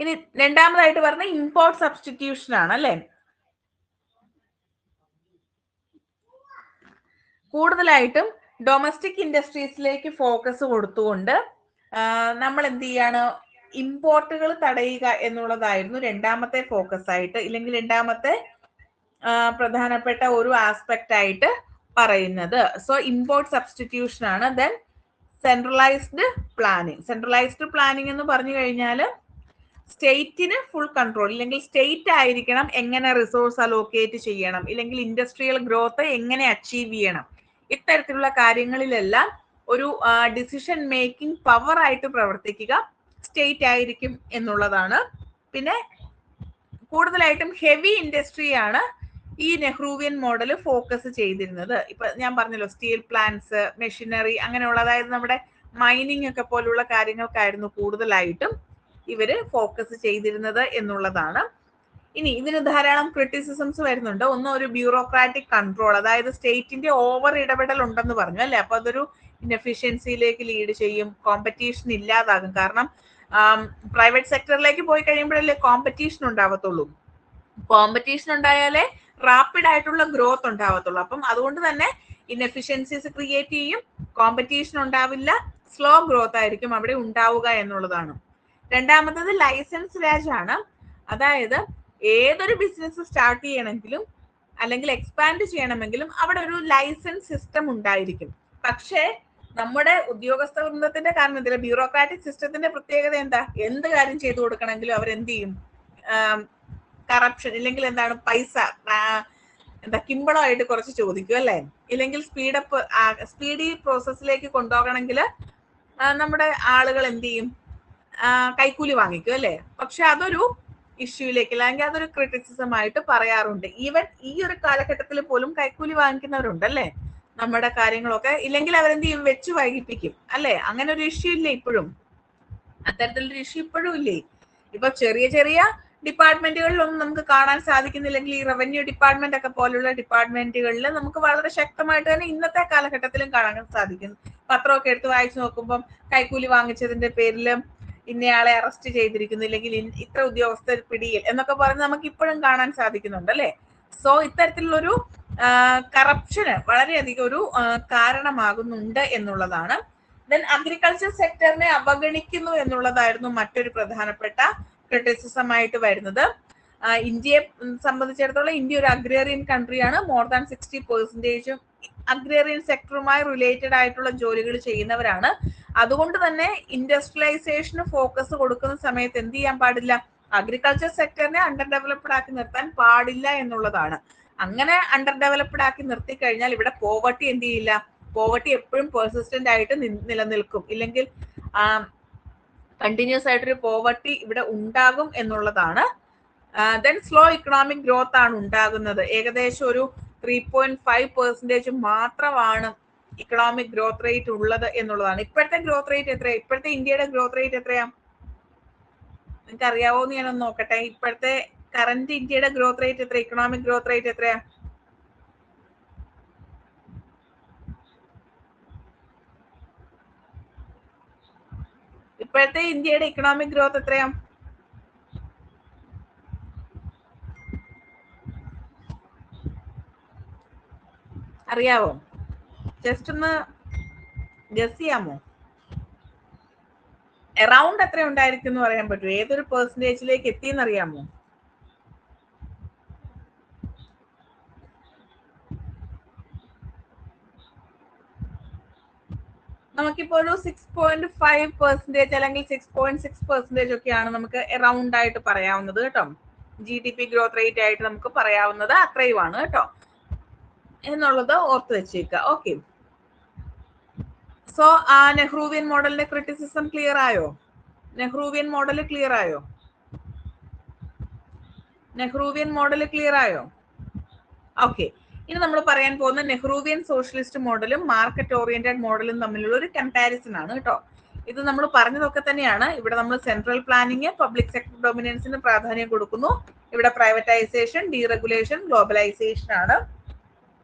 ഇനി രണ്ടാമതായിട്ട് പറഞ്ഞ ഇമ്പോർട്ട് സബ്സ്റ്റിറ്റ്യൂഷൻ ആണ് അല്ലെ. കൂടുതലായിട്ടും ഡൊമസ്റ്റിക് ഇൻഡസ്ട്രീസിലേക്ക് ഫോക്കസ് കൊടുത്തുകൊണ്ട് നമ്മൾ എന്ത് ചെയ്യാണ്, ഇമ്പോർട്ടുകൾ തടയുക എന്നുള്ളതായിരുന്നു രണ്ടാമത്തെ ഫോക്കസ് ആയിട്ട്, ഇല്ലെങ്കിൽ രണ്ടാമത്തെ പ്രധാനപ്പെട്ട ഒരു ആസ്പെക്ട് ആയിട്ട് പറയുന്നത്. സോ ഇമ്പോർട്ട് സബ്സ്റ്റിറ്റ്യൂഷൻ ആണ്. ദെൻ സെൻട്രലൈസ്ഡ് പ്ലാനിങ് എന്ന് പറഞ്ഞു കഴിഞ്ഞാൽ സ്റ്റേറ്റിന് ഫുൾ കൺട്രോൾ, ഇല്ലെങ്കിൽ സ്റ്റേറ്റ് ആയിരിക്കണം എങ്ങനെ റിസോഴ്സ് അലോക്കേറ്റ് ചെയ്യണം, ഇല്ലെങ്കിൽ ഇൻഡസ്ട്രിയൽ ഗ്രോത്ത് എങ്ങനെ അച്ചീവ് ചെയ്യണം, ഇത്തരത്തിലുള്ള കാര്യങ്ങളിലെല്ലാം ഒരു ഡിസിഷൻ മേക്കിംഗ് പവർ ആയിട്ട് പ്രവർത്തിക്കുക സ്റ്റേറ്റ് ആയിരിക്കും എന്നുള്ളതാണ്. പിന്നെ കൂടുതലായിട്ടും ഹെവി ഇൻഡസ്ട്രി ആണ് ഈ നെഹ്റുവിയൻ മോഡൽ ഫോക്കസ് ചെയ്തിരുന്നത്. ഇപ്പൊ ഞാൻ പറഞ്ഞല്ലോ, സ്റ്റീൽ പ്ലാന്റ്സ്, മെഷീനറി, അങ്ങനെയുള്ള, അതായത് നമ്മുടെ മൈനിങ് ഒക്കെ പോലുള്ള കാര്യങ്ങൾക്കായിരുന്നു കൂടുതലായിട്ടും ഇവര് ഫോക്കസ് ചെയ്തിരുന്നത് എന്നുള്ളതാണ്. ഇനി ഇതിന് ധാരാളം ക്രിറ്റിസിസംസ് വരുന്നുണ്ട്. ഒന്ന്, ഒരു ബ്യൂറോക്രാറ്റിക് കൺട്രോൾ, അതായത് സ്റ്റേറ്റിന്റെ ഓവർ ഇടപെടൽ ഉണ്ടെന്ന് പറഞ്ഞു അല്ലെ. അപ്പൊ അതൊരു ഇൻഎഫിഷ്യൻസിയിലേക്ക് ലീഡ് ചെയ്യും, കോമ്പറ്റീഷൻ ഇല്ലാതാകും. കാരണം പ്രൈവറ്റ് സെക്ടറിലേക്ക് പോയി കഴിയുമ്പോഴല്ലേ കോമ്പറ്റീഷൻ ഉണ്ടാവത്തുള്ളൂ. കോമ്പറ്റീഷൻ ഉണ്ടായാലേ റാപ്പിഡ് ആയിട്ടുള്ള ഗ്രോത്ത് ഉണ്ടാവത്തുള്ളൂ. അപ്പം അതുകൊണ്ട് തന്നെ ഇൻഎഫിഷ്യൻസീസ് ക്രിയേറ്റ് ചെയ്യും, കോമ്പറ്റീഷൻ ഉണ്ടാവില്ല, സ്ലോ ഗ്രോത്ത് ആയിരിക്കും അവിടെ ഉണ്ടാവുക എന്നുള്ളതാണ്. രണ്ടാമത്തത് ലൈസൻസ് രാജ് ആണ്. അതായത് ഏതൊരു ബിസിനസ് സ്റ്റാർട്ട് ചെയ്യണമെങ്കിലും അല്ലെങ്കിൽ എക്സ്പാൻഡ് ചെയ്യണമെങ്കിലും അവിടെ ഒരു ലൈസൻസ് സിസ്റ്റം ഉണ്ടായിരിക്കും. പക്ഷേ നമ്മുടെ ഉദ്യോഗസ്ഥ വൃന്ദത്തിന്റെ കാരണത്തിൽ ബ്യൂറോക്രാറ്റിക് സിസ്റ്റത്തിന്റെ പ്രത്യേകത എന്താ? എന്ത് കാര്യം ചെയ്തു കൊടുക്കണമെങ്കിലും അവരെന്ത് ചെയ്യും? കറപ്ഷൻ, ഇല്ലെങ്കിൽ എന്താണ്, പൈസ കിമ്പളമായിട്ട് കുറച്ച് ചോദിക്കും അല്ലെ. ഇല്ലെങ്കിൽ സ്പീഡി പ്രോസസ്സിലേക്ക് കൊണ്ടുപോകണമെങ്കിൽ നമ്മുടെ ആളുകൾ എന്ത് ചെയ്യും? കൈക്കൂലി വാങ്ങിക്കും അല്ലെ. പക്ഷെ അതൊരു ഇഷ്യൂയിലേക്ക്, അല്ലെങ്കിൽ അതൊരു ക്രിറ്റിസിസം ആയിട്ട് പറയാറുണ്ട്. ഈവൻ ഈ ഒരു കാലഘട്ടത്തിൽ പോലും കൈക്കൂലി വാങ്ങിക്കുന്നവരുണ്ട് അല്ലെ. നമ്മുടെ കാര്യങ്ങളൊക്കെ ഇല്ലെങ്കിൽ അവരെന്ത് ചെയ്യും? വെച്ച് വൈകിപ്പിക്കും അല്ലെ. അങ്ങനെ ഒരു ഇഷ്യൂ ഇല്ലേ ഇപ്പോഴും? അത്തരത്തിലൊരു ഇഷ്യൂ ഇപ്പോഴും ഇല്ലേ? ഇപ്പൊ ചെറിയ ചെറിയ ഡിപ്പാർട്ട്മെന്റുകളിലൊന്നും നമുക്ക് കാണാൻ സാധിക്കുന്നില്ലെങ്കിൽ ഈ റവന്യൂ ഡിപ്പാർട്ട്മെന്റ് ഒക്കെ പോലുള്ള ഡിപ്പാർട്ട്മെന്റുകളിൽ നമുക്ക് വളരെ ശക്തമായിട്ട് തന്നെ ഇന്നത്തെ കാലഘട്ടത്തിലും കാണാൻ സാധിക്കുന്നു. പത്രമൊക്കെ എടുത്ത് വായിച്ചു നോക്കുമ്പോൾ കൈക്കൂലി വാങ്ങിച്ചതിന്റെ പേരിൽ ഇന്നയാളെ അറസ്റ്റ് ചെയ്തിരിക്കുന്നു, ഇല്ലെങ്കിൽ ഇത്ര ഉദ്യോഗസ്ഥർ പിടിയിൽ എന്നൊക്കെ പറഞ്ഞ് നമുക്ക് ഇപ്പോഴും കാണാൻ സാധിക്കുന്നുണ്ട് അല്ലെ. സോ ഇത്തരത്തിലുള്ളൊരു കറപ്ഷന് വളരെയധികം ഒരു കാരണമാകുന്നുണ്ട് എന്നുള്ളതാണ്. ദെൻ അഗ്രികൾച്ചർ സെക്ടറിനെ അവഗണിക്കുന്നു എന്നുള്ളതായിരുന്നു മറ്റൊരു പ്രധാനപ്പെട്ട ക്രിറ്റിസിസം ആയിട്ട് വരുന്നത്. ഇന്ത്യയെ സംബന്ധിച്ചിടത്തോളം ഇന്ത്യ ഒരു അഗ്രേറിയൻ കൺട്രിയാണ്. മോർ ദാൻ 60% അഗ്രേറിയൻ സെക്ടറുമായി റിലേറ്റഡ് ആയിട്ടുള്ള ജോലികൾ ചെയ്യുന്നവരാണ്. അതുകൊണ്ട് തന്നെ ഇൻഡസ്ട്രിയലൈസേഷന് ഫോക്കസ് കൊടുക്കുന്ന സമയത്ത് എന്ത് ചെയ്യാൻ പാടില്ല? അഗ്രികൾച്ചർ സെക്ടറിനെ അണ്ടർ ഡെവലപ്ഡ് ആക്കി നിർത്താൻ പാടില്ല എന്നുള്ളതാണ്. അങ്ങനെ അണ്ടർ ഡെവലപ്ഡ് ആക്കി നിർത്തി കഴിഞ്ഞാൽ ഇവിടെ പോവർട്ടി എന്ത് ചെയ്യില്ല? പോവർട്ടി എപ്പോഴും പെർസിസ്റ്റന്റ് ആയിട്ട് നിലനിൽക്കും, ഇല്ലെങ്കിൽ കണ്ടിന്യൂസ് ആയിട്ടൊരു പോവർട്ടി ഇവിടെ ഉണ്ടാകും എന്നുള്ളതാണ്. ദെൻ സ്ലോ ഇക്കണോമിക് ഗ്രോത്ത് ആണ് ഉണ്ടാകുന്നത്. ഏകദേശം ഒരു 3.5% മാത്രമാണ് ഇക്കണോമിക് ഗ്രോത്ത് റേറ്റ് ഉള്ളത് എന്നുള്ളതാണ്. ഇപ്പോഴത്തെ ഗ്രോത്ത് റേറ്റ് എത്രയാണ്? ഇപ്പോഴത്തെ ഇന്ത്യയുടെ ഗ്രോത്ത് റേറ്റ് എത്രയാ? നിങ്ങൾക്ക് അറിയാവോ എന്ന് ഞാനൊന്ന് നോക്കട്ടെ. ഇപ്പോഴത്തെ കറന്റ് ഇന്ത്യയുടെ ഗ്രോത്ത് റേറ്റ് എത്ര? ഇക്കണോമിക് ഗ്രോത്ത് റേറ്റ് എത്രയാ? ഇപ്പോഴത്തെ ഇന്ത്യയുടെ ഇക്കണോമിക് ഗ്രോത്ത് എത്രയാ? അറിയാവോ? ജസ്റ്റ് ഒന്ന് ഗസ് ചെയ്യാമോ? അറൗണ്ട് എത്ര ഉണ്ടായിരിക്കും എന്ന് പറയാൻ പറ്റുമോ? ഏതൊരു പെർസെന്റേജിലേക്ക് എത്തിയെന്ന് അറിയാമോ? നമുക്കിപ്പോ ഒരു 6.5% അല്ലെങ്കിൽ 6.6% ഒക്കെയാണ് നമുക്ക് അറൗണ്ട് ആയിട്ട് പറയാവുന്നത് കേട്ടോ. GDP ഗ്രോത്ത് റേറ്റ് ആയിട്ട് നമുക്ക് പറയാവുന്നത് അത്രയുമാണ് കേട്ടോ എന്നുള്ളത് ഓർത്ത് വെച്ചേക്കുക. ഓക്കെ, സോ നെഹ്റുവിയൻ മോഡലിന്റെ ക്രിറ്റിസിസം ക്ലിയർ ആയോ? നെഹ്റുവിയൻ മോഡൽ ക്ലിയർ ആയോ? നെഹ്റുവിയൻ മോഡൽ ക്ലിയർ ആയോ? ഓക്കെ, ഇനി നമ്മൾ പറയാൻ പോകുന്ന നെഹ്റുവിയൻ സോഷ്യലിസ്റ്റ് മോഡലും മാർക്കറ്റ് ഓറിയന്റഡ് മോഡലും തമ്മിലുള്ള ഒരു കമ്പാരിസൺ ആണ് കേട്ടോ. ഇത് നമ്മൾ പറഞ്ഞതൊക്കെ തന്നെയാണ്. ഇവിടെ നമ്മൾ സെൻട്രൽ പ്ലാനിങ്, പബ്ലിക് സെക്ടർ ഡൊമിനൻസിന് പ്രാധാന്യം കൊടുക്കുന്നു. ഇവിടെ പ്രൈവറ്റൈസേഷൻ, ഡീറെഗുലേഷൻ, ഗ്ലോബലൈസേഷൻ ആണ്.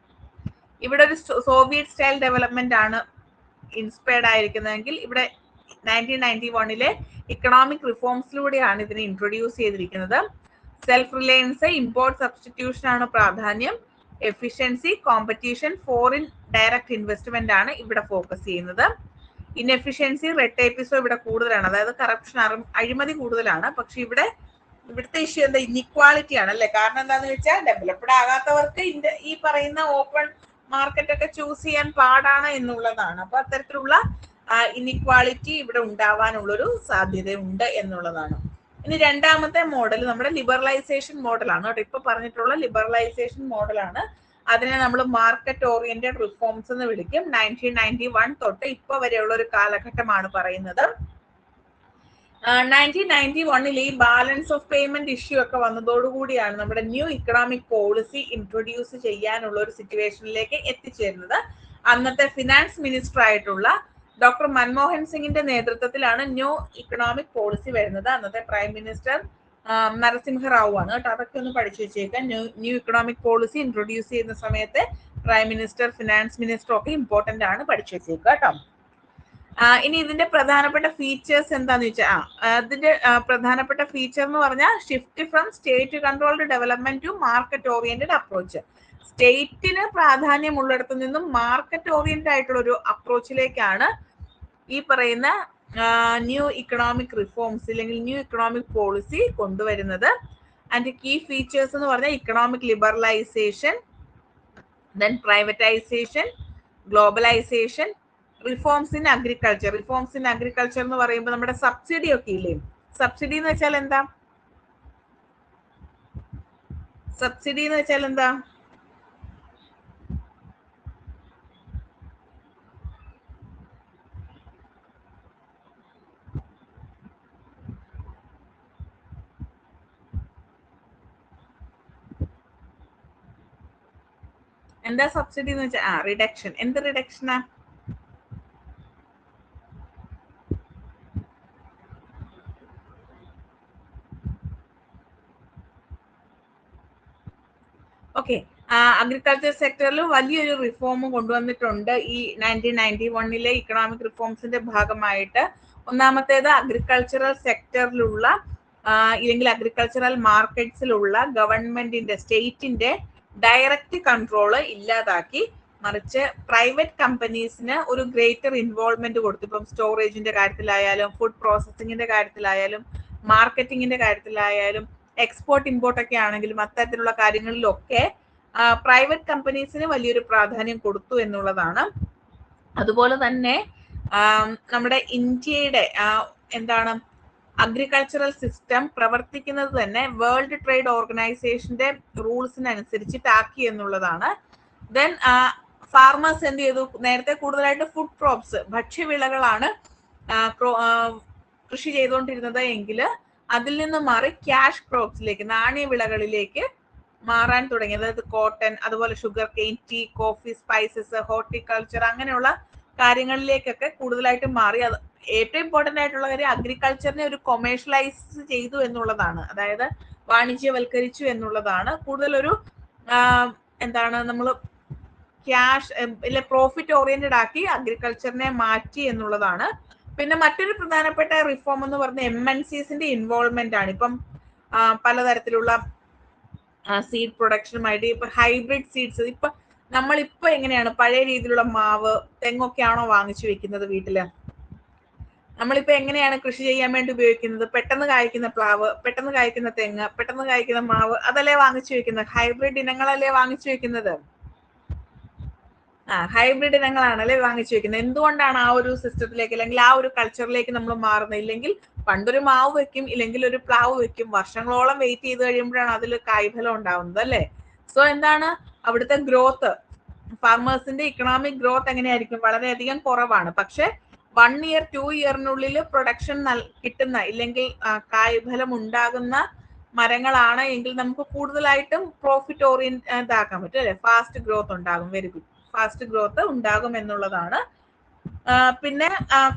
ഇവിടെ ഒരു സോവിയറ്റ് സ്റ്റൈൽ ഡെവലപ്മെന്റ് ആണ് ഇൻസ്പയർഡ് ആയിരിക്കുന്നതെങ്കിൽ ഇവിടെ 1991 ഇക്കണോമിക് റിഫോംസിലൂടെയാണ് ഇതിനെ ഇൻട്രൊഡ്യൂസ് ചെയ്തിരിക്കുന്നത്. സെൽഫ് റിലയൻസ്, ഇമ്പോർട്ട് സബ്സ്റ്റിറ്റ്യൂഷൻ ആണ് പ്രാധാന്യം. Efficiency, competition, foreign direct investment ആണ് ഇവിടെ ഫോക്കസ് ചെയ്യുന്നത്. ഇൻഎഫിഷ്യൻസി, റെഡ് ടേപ്പിസോ ഇവിടെ കൂടുതലാണ്, അതായത് കറപ്ഷൻ, അഴിമതി കൂടുതലാണ്. പക്ഷെ ഇവിടുത്തെ ഇഷ്യൂ എന്താ? ഇൻഇക്വാളിറ്റി ആണ് അല്ലെ? കാരണം എന്താണെന്ന് വെച്ചാൽ ഡെവലപ്ഡ് ആകാത്തവർക്ക് ഈ പറയുന്ന ഓപ്പൺ മാർക്കറ്റ് ഒക്കെ ചൂസ് ചെയ്യാൻ പാടാണ് എന്നുള്ളതാണ്. അപ്പൊ അത്തരത്തിലുള്ള ഇൻഇക്വാളിറ്റി ഇവിടെ ഉണ്ടാവാനുള്ളൊരു സാധ്യതയുണ്ട് എന്നുള്ളതാണ്. ഇനി രണ്ടാമത്തെ മോഡൽ നമ്മുടെ ലിബറലൈസേഷൻ മോഡലാണ് കേട്ടോ. ഇപ്പൊ പറഞ്ഞിട്ടുള്ള ലിബറലൈസേഷൻ മോഡലാണ്. അതിനെ നമ്മൾ മാർക്കറ്റ് ഓറിയന്റഡ് റിഫോംസ് എന്ന് വിളിക്കും. 1991 തൊട്ട് ഇപ്പൊ വരെയുള്ള ഒരു കാലഘട്ടമാണ് പറയുന്നത്. 1991 ഈ ബാലൻസ് ഓഫ് പേയ്മെന്റ് ഇഷ്യൂ ഒക്കെ വന്നതോടുകൂടിയാണ് നമ്മുടെ ന്യൂ ഇക്കണോമിക് പോളിസി ഇൻട്രൊഡ്യൂസ് ചെയ്യാനുള്ള ഒരു സിറ്റുവേഷനിലേക്ക് എത്തിച്ചേരുന്നത്. അന്നത്തെ ഫിനാൻസ് മിനിസ്റ്റർ ആയിട്ടുള്ള ഡോക്ടർ മൻമോഹൻ സിംഗിന്റെ നേതൃത്വത്തിലാണ് ന്യൂ ഇക്കണോമിക് പോളിസി വരുന്നത്. അന്നത്തെ പ്രൈം മിനിസ്റ്റർ നരസിംഹ റാവു ആണ് കേട്ടോ. അതൊക്കെ ഒന്ന് പഠിച്ചു വെച്ചേക്കാം. ന്യൂ ഇക്കണോമിക് പോളിസി ഇൻട്രൊഡ്യൂസ് ചെയ്യുന്ന സമയത്ത് പ്രൈം മിനിസ്റ്റർ, ഫിനാൻസ് മിനിസ്റ്റർ ഒക്കെ ഇമ്പോർട്ടന്റ് ആണ്, പഠിച്ചു വെച്ചേക്കുക കേട്ടോ. ഇനി ഇതിന്റെ പ്രധാനപ്പെട്ട ഫീച്ചേഴ്സ് എന്താന്ന് വെച്ചാൽ അതിന്റെ പ്രധാനപ്പെട്ട ഫീച്ചർ എന്ന് പറഞ്ഞാൽ shift from state controlled development to market oriented approach. സ്റ്റേറ്റിന് പ്രാധാന്യമുള്ളിടത്തു നിന്നും മാർക്കറ്റ് ഓറിയന്റഡ് ആയിട്ടുള്ള ഒരു അപ്രോച്ചിലേക്കാണ് ഈ പറയുന്ന ന്യൂ ഇക്കണോമിക് റിഫോംസ് അല്ലെങ്കിൽ ന്യൂ ഇക്കണോമിക് പോളിസി കൊണ്ടുവരുന്നത്. ആൻഡ് കീ ഫീച്ചേഴ്സ് എന്ന് പറഞ്ഞാൽ economic liberalisation, then privatisation, globalisation, reforms in agriculture. Reforms in agriculture എന്ന് പറയുമ്പോൾ നമ്മുടെ സബ്സിഡി ഒക്കെ ഇല്ലേ? സബ്സിഡി എന്ന് വെച്ചാൽ എന്താ? സബ്സിഡി എന്ന് വെച്ചാൽ എന്താ? എന്താ സബ്സിഡി എന്ന് വെച്ചാൽ? റിഡക്ഷൻ. എന്ത് റിഡക്ഷനാ? ഓക്കെ, അഗ്രികൾച്ചർ സെക്ടറിൽ വലിയൊരു റിഫോം കൊണ്ടുവന്നിട്ടുണ്ട് ഈ 1991 ഇക്കണോമിക് റിഫോംസിന്റെ ഭാഗമായിട്ട്. ഒന്നാമത്തേത് അഗ്രികൾച്ചറൽ സെക്ടറിലുള്ള ഇല്ലെങ്കിൽ അഗ്രികൾച്ചറൽ മാർക്കറ്റ്സിലുള്ള ഗവൺമെന്റിന്റെ, സ്റ്റേറ്റിന്റെ ഡയറക്റ്റ് കൺട്രോള് ഇല്ലാതാക്കി, മറിച്ച് പ്രൈവറ്റ് കമ്പനീസിന് ഒരു ഗ്രേറ്റർ ഇൻവോൾവ്മെന്റ് കൊടുത്തു. ഇപ്പം സ്റ്റോറേജിന്റെ കാര്യത്തിലായാലും, ഫുഡ് പ്രോസസ്സിങ്ങിന്റെ കാര്യത്തിലായാലും, മാർക്കറ്റിങ്ങിന്റെ കാര്യത്തിലായാലും, എക്സ്പോർട്ട് ഇമ്പോർട്ട് ഒക്കെ ആണെങ്കിലും അത്തരത്തിലുള്ള കാര്യങ്ങളിലൊക്കെ പ്രൈവറ്റ് കമ്പനീസിന് വലിയൊരു പ്രാധാന്യം കൊടുത്തു എന്നുള്ളതാണ്. അതുപോലെ തന്നെ നമ്മുടെ ഇന്ത്യയുടെ എന്താണ് അഗ്രികൾച്ചറൽ സിസ്റ്റം പ്രവർത്തിക്കുന്നത് തന്നെ വേൾഡ് ട്രേഡ് ഓർഗനൈസേഷന്റെ റൂൾസിനനുസരിച്ചിട്ടാക്കി എന്നുള്ളതാണ്. ദെൻ ഫാർമേഴ്സ് എന്ത് ചെയ്തു? നേരത്തെ കൂടുതലായിട്ട് ഫുഡ് ക്രോപ്സ്, ഭക്ഷ്യവിളകളാണ് കൃഷി ചെയ്തുകൊണ്ടിരുന്നത് എങ്കിൽ അതിൽ നിന്ന് മാറി ക്യാഷ് ക്രോപ്സിലേക്ക്, നാണ്യവിളകളിലേക്ക് മാറാൻ തുടങ്ങി. അതായത് കോട്ടൺ, അതുപോലെ sugarcane, tea, coffee, spices, horticulture, അങ്ങനെയുള്ള കാര്യങ്ങളിലേക്കൊക്കെ കൂടുതലായിട്ട് മാറി. അത് ഏറ്റവും ഇമ്പോർട്ടന്റ് ആയിട്ടുള്ള കാര്യം, അഗ്രികൾച്ചറിനെ ഒരു കൊമേഴ്ഷ്യലൈസ് ചെയ്തു എന്നുള്ളതാണ്. അതായത് വാണിജ്യവൽക്കരിച്ചു എന്നുള്ളതാണ്. കൂടുതലൊരു എന്താണ്, നമ്മൾ ക്യാഷ് ഇല്ല പ്രോഫിറ്റ് ഓറിയന്റഡ് ആക്കി അഗ്രികൾച്ചറിനെ മാറ്റി എന്നുള്ളതാണ്. പിന്നെ മറ്റൊരു പ്രധാനപ്പെട്ട റിഫോം എന്ന് പറഞ്ഞ MNCസിന്റെ ഇൻവോൾവ്മെന്റ് ആണ്. ഇപ്പം പലതരത്തിലുള്ള സീഡ് പ്രൊഡക്ഷനുമായിട്ട് ഇപ്പൊ ഹൈബ്രിഡ് സീഡ്സ്, ഇപ്പൊ നമ്മളിപ്പോ എങ്ങനെയാണ് പഴയ രീതിയിലുള്ള മാവ്, തെങ്ങൊക്കെയാണോ വാങ്ങിച്ചു വെക്കുന്നത് വീട്ടില്? നമ്മളിപ്പോ എങ്ങനെയാണ് കൃഷി ചെയ്യാൻ വേണ്ടി ഉപയോഗിക്കുന്നത്? പെട്ടെന്ന് കായ്ക്കുന്ന പ്ലാവ്, പെട്ടെന്ന് കായ്ക്കുന്ന തെങ്ങ്, പെട്ടെന്ന് കായ്ക്കുന്ന മാവ്, അതല്ലേ വാങ്ങിച്ചു വെക്കുന്നത്? ഹൈബ്രിഡ് ഇനങ്ങളല്ലേ വാങ്ങിച്ചു വെക്കുന്നത്? ഹൈബ്രിഡ് ഇനങ്ങളാണല്ലേ വാങ്ങിച്ചു വെക്കുന്നത്. എന്തുകൊണ്ടാണ് ആ ഒരു സിസ്റ്റത്തിലേക്ക് അല്ലെങ്കിൽ ആ ഒരു കൾച്ചറിലേക്ക് നമ്മൾ മാറുന്നത്? ഇല്ലെങ്കിൽ പണ്ടൊരു മാവ് വെക്കും, ഇല്ലെങ്കിൽ ഒരു പ്ലാവ് വെക്കും, വർഷങ്ങളോളം വെയിറ്റ് ചെയ്ത് കഴിയുമ്പോഴാണ് അതിൽ കായ്ഫലം ഉണ്ടാവുന്നത്, അല്ലേ? സോ എന്താണ് അവിടുത്തെ ഗ്രോത്ത്, ഫാർമേഴ്സിന്റെ ഇക്കണോമിക് ഗ്രോത്ത് എങ്ങനെയായിരിക്കും? വളരെയധികം കുറവാണ്. പക്ഷെ 1 ഇയർ 2 ഇയറിനുള്ളിൽ പ്രൊഡക്ഷൻ കിട്ടുന്ന, ഇല്ലെങ്കിൽ കായ്ഫലം ഉണ്ടാകുന്ന മരങ്ങളാണ് എങ്കിൽ നമുക്ക് കൂടുതലായിട്ടും പ്രോഫിറ്റ് ഓറിയന്റഡ് ആക്കാൻ പറ്റും, അല്ലെ? ഫാസ്റ്റ് ഗ്രോത്ത് ഉണ്ടാകും. വെരി ഗുഡ്, ഫാസ്റ്റ് ഗ്രോത്ത് ഉണ്ടാകും എന്നുള്ളതാണ്. പിന്നെ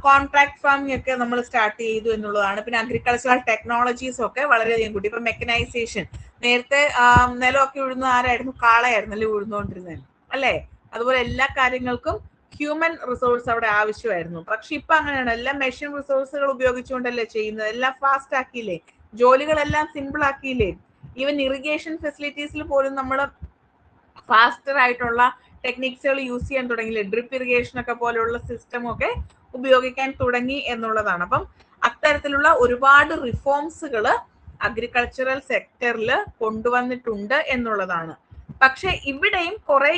കോൺട്രാക്ട് ഫാമിംഗ് ഒക്കെ നമ്മൾ സ്റ്റാർട്ട് ചെയ്തു എന്നുള്ളതാണ്. പിന്നെ അഗ്രികൾച്ചറൽ ടെക്നോളജീസ് ഒക്കെ വളരെയധികം കൂടി. ഇപ്പൊ മെക്കനൈസേഷൻ, നേരത്തെ നിലമൊക്കെ ഉഴുന്ന ആരായിരുന്നു? കാളയായിരുന്നു അല്ലേ ഉഴുന്നുകൊണ്ടിരുന്നത്, അല്ലേ? അതുപോലെ എല്ലാ കാര്യങ്ങൾക്കും ഹ്യൂമൻ റിസോഴ്സ് അവിടെ ആവശ്യമായിരുന്നു. പക്ഷെ ഇപ്പൊ അങ്ങനെയാണ്, എല്ലാം മെഷീൻ റിസോഴ്സുകൾ ഉപയോഗിച്ചുകൊണ്ടല്ലേ ചെയ്യുന്നത്. എല്ലാം ഫാസ്റ്റ് ആക്കിയില്ലേ, ജോലികളെല്ലാം സിമ്പിൾ ആക്കിയില്ലേ? ഈവൻ ഇറിഗേഷൻ ഫെസിലിറ്റീസിൽ പോലും നമ്മൾ ഫാസ്റ്റർ ആയിട്ടുള്ള ടെക്നിക്സുകൾ യൂസ് ചെയ്യാൻ തുടങ്ങിയില്ലേ? ഡ്രിപ്പ് ഇറിഗേഷൻ ഒക്കെ പോലെയുള്ള സിസ്റ്റം ഒക്കെ ഉപയോഗിക്കാൻ തുടങ്ങി എന്നുള്ളതാണ്. അപ്പം അത്തരത്തിലുള്ള ഒരുപാട് റിഫോംസുകൾ അഗ്രികൾച്ചറൽ സെക്ടറിൽ കൊണ്ടുവന്നിട്ടുണ്ട് എന്നുള്ളതാണ്. പക്ഷെ ഇവിടെയും കുറെ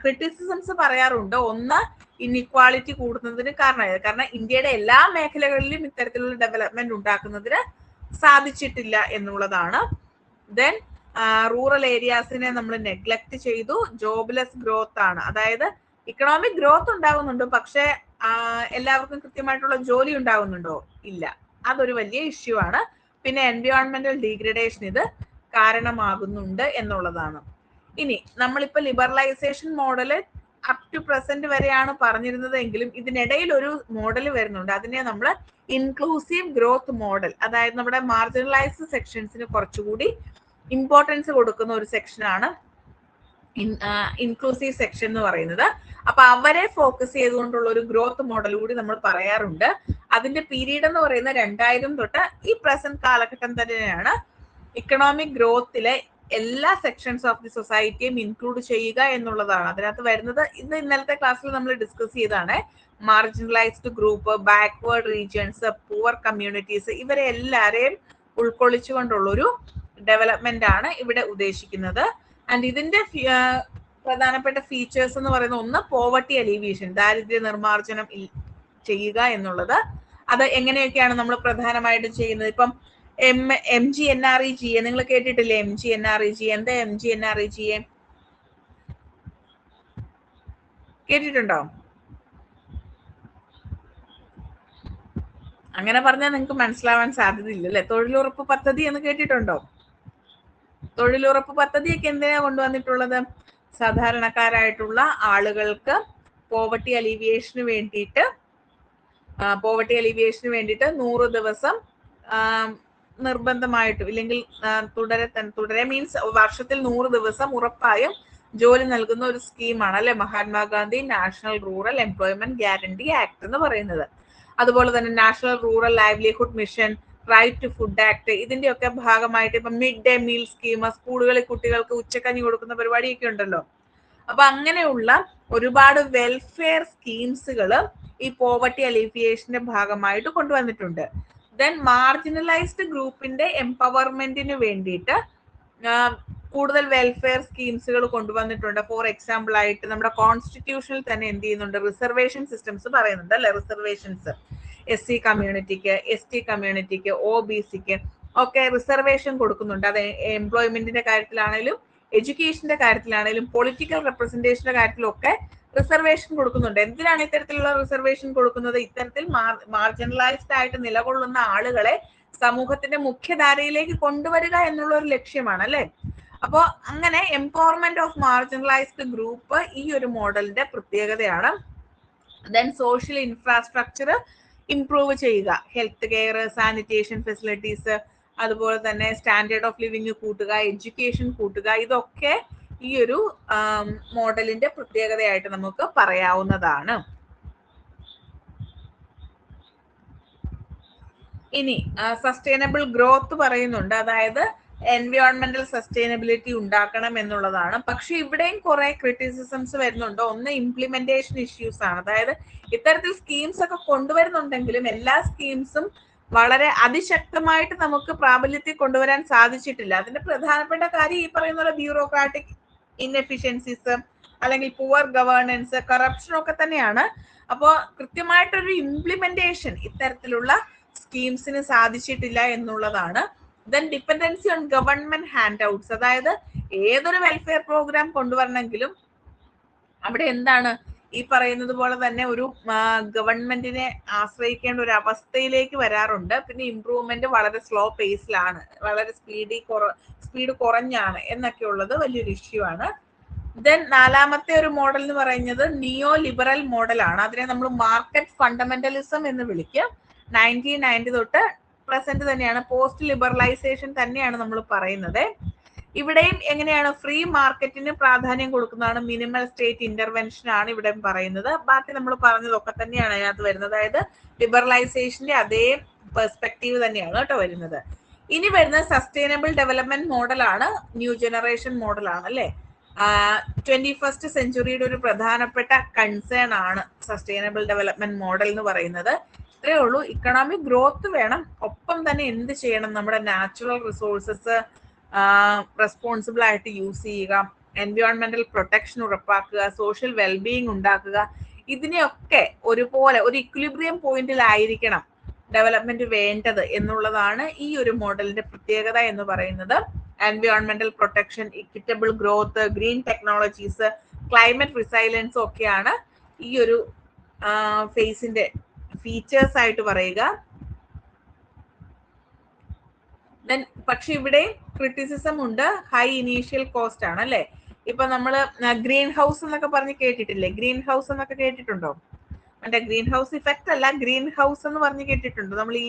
ക്രിറ്റിസിസംസ് പറയാറുണ്ട്. ഒന്ന്, ഇൻഇക്വാളിറ്റി കൂടുന്നതിന് കാരണമായത്. കാരണം ഇന്ത്യയുടെ എല്ലാ മേഖലകളിലും ഇത്തരത്തിലുള്ള ഡെവലപ്മെന്റ് ഉണ്ടാക്കുന്നതിന് സാധിച്ചിട്ടില്ല എന്നുള്ളതാണ്. ദെൻ റൂറൽ ഏരിയാസിനെ നമ്മൾ നെഗ്ലക്ട് ചെയ്തു. ജോബ്ലെസ് ഗ്രോത്ത് ആണ്. അതായത് ഇക്കണോമിക് ഗ്രോത്ത് ഉണ്ടാകുന്നുണ്ട്, പക്ഷെ എല്ലാവർക്കും കൃത്യമായിട്ടുള്ള ജോലി ഉണ്ടാകുന്നുണ്ടോ? ഇല്ല. അതൊരു വലിയ ഇഷ്യൂ ആണ്. പിന്നെ എൻവയോൺമെന്റൽ ഡീഗ്രഡേഷൻ ഇത് കാരണമാകുന്നുണ്ട് എന്നുള്ളതാണ്. ഇനി നമ്മളിപ്പോ liberalisation model up to present വരെയാണ് പറഞ്ഞിരുന്നത് എങ്കിലും ഇതിനിടയിൽ ഒരു മോഡൽ വരുന്നുണ്ട്. അതിനെ നമ്മൾ ഇൻക്ലൂസീവ് ഗ്രോത്ത് മോഡൽ, അതായത് നമ്മുടെ മാർജിനലൈസ്ഡ് സെക്ഷൻസിന് കുറച്ചുകൂടി ഇമ്പോർട്ടൻസ് കൊടുക്കുന്ന ഒരു സെക്ഷനാണ് ഇൻക്ലൂസീവ് സെക്ഷൻ എന്ന് പറയുന്നത്. അപ്പൊ അവരെ ഫോക്കസ് ചെയ്തുകൊണ്ടുള്ള ഒരു ഗ്രോത്ത് മോഡൽ കൂടി നമ്മൾ പറയാറുണ്ട്. അതിന്റെ പീരീഡ് എന്ന് പറയുന്നത് 2000 തൊട്ട് ഈ പ്രസന്റ് കാലഘട്ടം തന്നെയാണ്. ഇക്കണോമിക് ഗ്രോത്തിലെ എല്ലാ സെക്ഷൻസ് ഓഫ് ദി സൊസൈറ്റിയും ഇൻക്ലൂഡ് ചെയ്യുക എന്നുള്ളതാണ്. അതിനകത്ത് വരുന്നത് ഇന്നലത്തെ ക്ലാസ്സിൽ നമ്മൾ ഡിസ്കസ് ചെയ്താണ്. Marginalised group, backward regions, poor communities, ഇവരെ എല്ലാരെയും ഉൾക്കൊള്ളിച്ചുകൊണ്ടുള്ളൊരു ഡെവലപ്മെന്റ് ആണ് ഇവിടെ ഉദ്ദേശിക്കുന്നത്. ആൻഡ് ഇതിന്റെ പ്രധാനപ്പെട്ട ഫീച്ചേഴ്സ് എന്ന് പറയുന്നത്, ഒന്ന് പോവർട്ടി അലീവിയേഷൻ, ദാരിദ്ര്യ നിർമ്മാർജ്ജനം ചെയ്യുക എന്നുള്ളത്. അത് എങ്ങനെയൊക്കെയാണ് നമ്മൾ പ്രധാനമായിട്ടും ചെയ്യുന്നത്? ഇപ്പം MGNREGA നിങ്ങൾ കേട്ടിട്ടില്ലേ? MGNREGA എന്താ? MGNREGA കേട്ടിട്ടുണ്ടോ? അങ്ങനെ പറഞ്ഞാൽ നിങ്ങൾക്ക് മനസ്സിലാവാൻ സാധ്യതയില്ല അല്ലെ? തൊഴിലുറപ്പ് പദ്ധതി എന്ന് കേട്ടിട്ടുണ്ടോ? തൊഴിലുറപ്പ് പദ്ധതിയൊക്കെ എന്തിനാ കൊണ്ടുവന്നിട്ടുള്ളത്? സാധാരണക്കാരായിട്ടുള്ള ആളുകൾക്ക് പോവർട്ടി അലീവിയേഷന് വേണ്ടിയിട്ട് 100 ദിവസം നിർബന്ധമായിട്ടും, ഇല്ലെങ്കിൽ തുടരെ മീൻസ് വർഷത്തിൽ 100 ദിവസം ഉറപ്പായും ജോലി നൽകുന്ന ഒരു സ്കീമാണ് അല്ലെ Mahatma Gandhi national rural employment guarantee act എന്ന് പറയുന്നത്. അതുപോലെ തന്നെ national rural livelihood mission, right to food act, ഇതിന്റെയൊക്കെ ഭാഗമായിട്ട് ഇപ്പൊ മിഡ് ഡേ മീൽ സ്കീം, സ്കൂളുകളിൽ കുട്ടികൾക്ക് ഉച്ചക്കഞ്ഞി കൊടുക്കുന്ന പരിപാടിയൊക്കെ ഉണ്ടല്ലോ. അപ്പൊ അങ്ങനെയുള്ള ഒരുപാട് വെൽഫെയർ സ്കീംസുകൾ ഈ പോവർട്ടി അലീവിയേഷന്റെ ഭാഗമായിട്ട് കൊണ്ടുവന്നിട്ടുണ്ട്. ദെൻ മാർജിനലൈസ്ഡ് ഗ്രൂപ്പിന്റെ എംപവർമെന്റിന് വേണ്ടിയിട്ട് കൂടുതൽ വെൽഫെയർ സ്കീംസുകൾ കൊണ്ടുവന്നിട്ടുണ്ട്. ഫോർ എക്സാമ്പിൾ ആയിട്ട് നമ്മുടെ കോൺസ്റ്റിറ്റ്യൂഷനിൽ തന്നെ എന്ത് ചെയ്യുന്നുണ്ട്? റിസർവേഷൻ സിസ്റ്റംസ് പറയുന്നുണ്ട് അല്ലെ? റിസർവേഷൻസ് SC കമ്മ്യൂണിറ്റിക്ക്, ST കമ്മ്യൂണിറ്റിക്ക്, OBCക്ക് ഒക്കെ റിസർവേഷൻ കൊടുക്കുന്നുണ്ട്. അത് എംപ്ലോയ്മെന്റിന്റെ കാര്യത്തിലാണെങ്കിലും എഡ്യൂക്കേഷന്റെ കാര്യത്തിലാണെങ്കിലും പൊളിറ്റിക്കൽ റെപ്രസെന്റേഷന്റെ കാര്യത്തിലും ഒക്കെ റിസർവേഷൻ കൊടുക്കുന്നുണ്ട്. എന്തിനാണ് ഇത്തരത്തിലുള്ള റിസർവേഷൻ കൊടുക്കുന്നത്? ഇത്തരത്തിൽ മാർജിനലൈസ്ഡ് ആയിട്ട് നിലകൊള്ളുന്ന ആളുകളെ സമൂഹത്തിന്റെ മുഖ്യധാരയിലേക്ക് കൊണ്ടുവരിക എന്നുള്ള ഒരു ലക്ഷ്യമാണ് അല്ലെ. അപ്പോ അങ്ങനെ എംപവർമെന്റ് ഓഫ് മാർജിനലൈസ്ഡ് ഗ്രൂപ്പ് ഈ ഒരു മോഡലിന്റെ പ്രത്യേകതയാണ്. ദെൻ സോഷ്യൽ ഇൻഫ്രാസ്ട്രക്ചർ ഇംപ്രൂവ് ചെയ്യുക, ഹെൽത്ത് കെയർ, സാനിറ്റേഷൻ ഫെസിലിറ്റീസ്, അതുപോലെ തന്നെ സ്റ്റാൻഡേർഡ് ഓഫ് ലിവിങ് കൂട്ടുക, എഡ്യൂക്കേഷൻ കൂട്ടുക, ഇതൊക്കെ ഈ ഒരു മോഡലിന്റെ പ്രത്യേകതയായിട്ട് നമുക്ക് പറയാവുന്നതാണ്. ഇനി സസ്റ്റൈനബിൾ ഗ്രോത്ത് പറയുന്നുണ്ട്, അതായത് എൻവയോൺമെന്റൽ സസ്റ്റൈനബിലിറ്റി ഉണ്ടാക്കണം എന്നുള്ളതാണ്. പക്ഷെ ഇവിടെയും കുറെ ക്രിറ്റിസിസംസ് വരുന്നുണ്ട്. ഒന്ന് ഇംപ്ലിമെന്റേഷൻ ഇഷ്യൂസ് ആണ്. അതായത് ഇത്തരത്തിൽ സ്കീംസ് ഒക്കെ കൊണ്ടുവരുന്നുണ്ടെങ്കിലും എല്ലാ സ്കീംസും വളരെ അതിശക്തമായിട്ട് നമുക്ക് പ്രാബല്യത്തിൽ കൊണ്ടുവരാൻ സാധിച്ചിട്ടില്ല. അതിന്റെ പ്രധാനപ്പെട്ട കാര്യം ഈ പറയുന്ന പോലെ ബ്യൂറോക്രാറ്റിക് ഇൻഎഫിഷ്യൻസീസ്, അല്ലെങ്കിൽ പുവർ ഗവേണൻസ്, കറപ്ഷൻ ഒക്കെ തന്നെയാണ്. അപ്പോൾ കൃത്യമായിട്ടൊരു ഇംപ്ലിമെന്റേഷൻ ഇത്തരത്തിലുള്ള സ്കീംസിന് സാധിച്ചിട്ടില്ല എന്നുള്ളതാണ്. Then dependency on government hand outs, അതായത് ഏതൊരു വെൽഫെയർ പ്രോഗ്രാം കൊണ്ടുവരണമെങ്കിലും അവിടെ എന്താണ് ഈ പറയുന്നത് പോലെ തന്നെ ഒരു ഗവൺമെന്റിനെ ആശ്രയിക്കേണ്ട ഒരു അവസ്ഥയിലേക്ക് വരാറുണ്ട്. പിന്നെ ഇംപ്രൂവ്മെന്റ് വളരെ സ്ലോ പേസിലാണ്, വളരെ സ്പീഡ് കുറഞ്ഞാണ് എന്നൊക്കെ ഉള്ളത് വലിയൊരു ഇഷ്യൂ ആണ്. ദെൻ നാലാമത്തെ ഒരു മോഡൽ എന്ന് പറയുന്നത് നിയോ ലിബറൽ മോഡലാണ്. അതിനെ നമ്മൾ മാർക്കറ്റ് ഫണ്ടമെന്റലിസം എന്ന് വിളിക്കും. 1990 തൊട്ട് പ്രസന്റ് തന്നെയാണ്, പോസ്റ്റ് ലിബറലൈസേഷൻ തന്നെയാണ് നമ്മൾ പറയുന്നത്. ഇവിടെയും എങ്ങനെയാണ് ഫ്രീ മാർക്കറ്റിന് പ്രാധാന്യം കൊടുക്കുന്നതാണ്, മിനിമൽ സ്റ്റേറ്റ് ഇന്റർവെൻഷൻ ആണ് ഇവിടെ പറയുന്നത്. ബാക്കി നമ്മൾ പറഞ്ഞതൊക്കെ തന്നെയാണ് അതിനകത്ത് വരുന്നത്. അതായത് ലിബറലൈസേഷന്റെ അതേ പെർസ്പെക്റ്റീവ് തന്നെയാണ് കേട്ടോ വരുന്നത്. ഇനി വരുന്നത് സസ്റ്റൈനബിൾ ഡെവലപ്മെന്റ് മോഡലാണ്, ന്യൂ ജനറേഷൻ മോഡലാണ് അല്ലെ. 21st സെഞ്ചുറിയുടെ ഒരു പ്രധാനപ്പെട്ട കൺസേൺ ആണ് സസ്റ്റൈനബിൾ ഡെവലപ്മെന്റ് മോഡൽ എന്ന് പറയുന്നത്. ഇത്രയേ ഉള്ളൂ. ഇക്കണോമിക് ഗ്രോത്ത് വേണം, ഒപ്പം തന്നെ എന്ത് ചെയ്യണം, നമ്മുടെ നാച്ചുറൽ റിസോഴ്സസ് റെസ്പോൺസിബിൾ ആയിട്ട് യൂസ് ചെയ്യുക, എൻവയോൺമെന്റൽ പ്രൊട്ടക്ഷൻ ഉറപ്പാക്കുക, സോഷ്യൽ വെൽബീയിങ് ഉണ്ടാക്കുക. ഇതിനെയൊക്കെ ഒരുപോലെ ഒരു ഇക്വിലിബ്രിയം പോയിന്റിലായിരിക്കണം ഡെവലപ്മെന്റ് വേണ്ടത് എന്നുള്ളതാണ് ഈ ഒരു മോഡലിന്റെ പ്രത്യേകത എന്ന് പറയുന്നത്. എൻവയോൺമെന്റൽ protection, equitable growth, green technologies, climate resilience ഒക്കെയാണ് ഈ ഒരു ഫേസിന്റെ ഫീച്ചേഴ്സ് ആയിട്ട് പറയുക. പക്ഷെ ഇവിടെ ക്രിറ്റിസിസം ഉണ്ട്, ഹൈ ഇനീഷ്യൽ കോസ്റ്റ് ആണ് അല്ലെ. ഇപ്പൊ നമ്മള് ഗ്രീൻ ഹൗസ് എന്നൊക്കെ പറഞ്ഞ് കേട്ടിട്ടില്ലേ? ഗ്രീൻ ഹൗസ് എന്നൊക്കെ കേട്ടിട്ടുണ്ടോ? മറ്റേ ഗ്രീൻ ഹൗസ് ഇഫക്റ്റ് അല്ല, ഗ്രീൻ ഹൗസ് എന്ന് പറഞ്ഞ് കേട്ടിട്ടുണ്ടോ? നമ്മൾ ഈ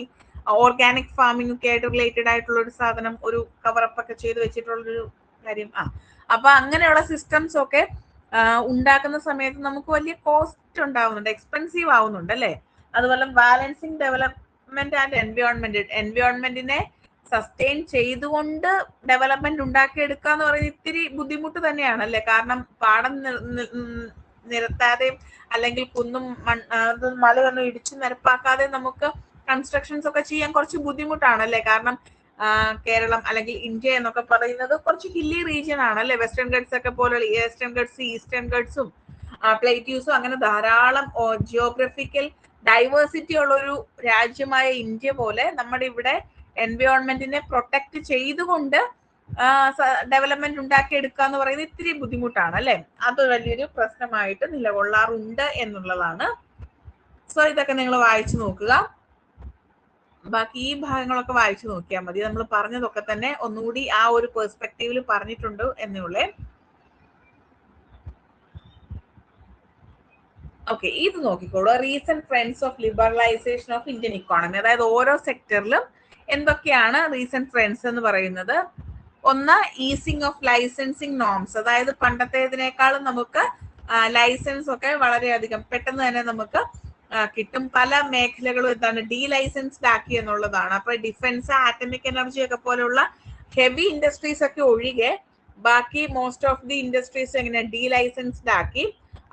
ഓർഗാനിക് ഫാമിംഗ് ഒക്കെ ആയിട്ട് റിലേറ്റഡ് ആയിട്ടുള്ള ഒരു സാധനം, ഒരു കവറപ്പ് ഒക്കെ ചെയ്ത് വെച്ചിട്ടുള്ളൊരു കാര്യം. അപ്പൊ അങ്ങനെയുള്ള സിസ്റ്റംസ് ഒക്കെ ഉണ്ടാക്കുന്ന സമയത്ത് നമുക്ക് വലിയ കോസ്റ്റ് ഉണ്ടാവുന്നുണ്ട്, എക്സ്പെൻസീവ് ആവുന്നുണ്ട് അല്ലെ. അതുപോലെ ബാലൻസിങ് ഡെവലപ്മെന്റ് ആൻഡ് എൻവയോൺമെന്റിനെ സസ്റ്റെയിൻ ചെയ്തുകൊണ്ട് ഡെവലപ്മെന്റ് ഉണ്ടാക്കിയെടുക്കുക എന്ന് പറയുന്നത് ഇത്തിരി ബുദ്ധിമുട്ട് തന്നെയാണ് അല്ലെ. കാരണം പാടം നിരത്താതെയും അല്ലെങ്കിൽ കുന്നും മലയൊന്നും ഇടിച്ചു നിരപ്പാക്കാതെ നമുക്ക് കൺസ്ട്രക്ഷൻസ് ഒക്കെ ചെയ്യാൻ കുറച്ച് ബുദ്ധിമുട്ടാണ് അല്ലെ. കാരണം കേരളം അല്ലെങ്കിൽ ഇന്ത്യ എന്നൊക്കെ പറയുന്നത് കുറച്ച് ഹില്ലി റീജിയൻ ആണ് അല്ലെ. വെസ്റ്റേൺ ഗട്ട്സ് ഒക്കെ പോലുള്ള വെസ്റ്റേൺ ഗട്ട്സ്, ഈസ്റ്റേൺ ഗട്ട്സും പ്ലേറ്റ്യൂസും അങ്ങനെ ധാരാളം ജിയോഗ്രഫിക്കൽ ഡൈവേഴ്സിറ്റി ഉള്ള ഒരു രാജ്യമായ ഇന്ത്യ പോലെ നമ്മുടെ ഇവിടെ എൻവയോൺമെന്റിനെ പ്രൊട്ടക്ട് ചെയ്തുകൊണ്ട് ഡെവലപ്മെന്റ് ഉണ്ടാക്കിയെടുക്കുക എന്ന് പറയുന്നത് ഇത്തിരി ബുദ്ധിമുട്ടാണ് അല്ലെ. അത് വലിയൊരു പ്രശ്നമായിട്ട് നിലകൊള്ളാറുണ്ട് എന്നുള്ളതാണ്. സോ ഇതൊക്കെ നിങ്ങൾ വായിച്ചു നോക്കുക. ബാക്കി ഈ ഭാഗങ്ങളൊക്കെ വായിച്ചു നോക്കിയാൽ മതി. നമ്മൾ പറഞ്ഞതൊക്കെ തന്നെ ഒന്നുകൂടി ആ ഒരു പെർസ്പെക്റ്റീവിൽ പറഞ്ഞിട്ടുണ്ട് എന്നുള്ളേ. ഓക്കെ, ഇത് നോക്കിക്കോളൂ. Recent trends of liberalisation of Indian economy. അതായത് ഓരോ സെക്ടറിലും എന്തൊക്കെയാണ് റീസെന്റ് ട്രെൻഡ്സ് എന്ന് പറയുന്നത്. ഒന്ന്, ഈസിങ് ഓഫ് ലൈസൻസിങ് നോംസ്. അതായത് പണ്ടത്തേതിനേക്കാളും നമുക്ക് ലൈസൻസ് ഒക്കെ വളരെയധികം പെട്ടെന്ന് തന്നെ നമുക്ക് കിട്ടും. പല മേഖലകളും എന്താണ് ഡീ ലൈസൻസ്ഡ് ആക്കി എന്നുള്ളതാണ്. അപ്പൊ ഡിഫൻസ്, ആറ്റമിക് എനർജി ഒക്കെ പോലുള്ള ഹെവി ഇൻഡസ്ട്രീസ് ഒക്കെ ഒഴികെ ബാക്കി മോസ്റ്റ് ഓഫ് ദി ഇൻഡസ്ട്രീസ് എങ്ങനെ ഡീ ലൈസൻസ്ഡ് ആക്കി.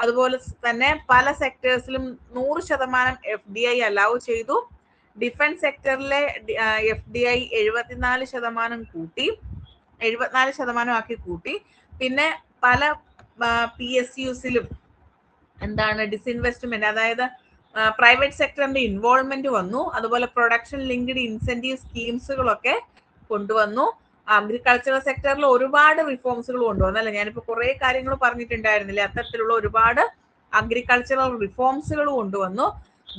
അതുപോലെ തന്നെ പല സെക്ടേഴ്സിലും 100% FDI അലൗ ചെയ്തു. ഡിഫൻസ് സെക്ടറിലെ FDI 74% കൂട്ടി, 74% ആക്കി കൂട്ടി. പിന്നെ പല PSUസിലും എന്താണ് ഡിസ്ഇൻവെസ്റ്റ്മെന്റ്, അതായത് പ്രൈവറ്റ് സെക്ടറിന്റെ ഇൻവോൾവ്മെന്റ് വന്നു. അതുപോലെ പ്രൊഡക്ഷൻ ലിങ്ക്ഡ് ഇൻസെന്റീവ് സ്കീംസുകളൊക്കെ കൊണ്ടുവന്നു. അഗ്രികൾച്ചറൽ സെക്ടറിൽ ഒരുപാട് റിഫോംസുകൾ കൊണ്ടുവന്നു അല്ലെ. ഞാനിപ്പോ കുറെ കാര്യങ്ങൾ പറഞ്ഞിട്ടുണ്ടായിരുന്നില്ലേ. അത്തരത്തിലുള്ള ഒരുപാട് അഗ്രികൾച്ചറൽ റിഫോംസുകൾ കൊണ്ടുവന്നു,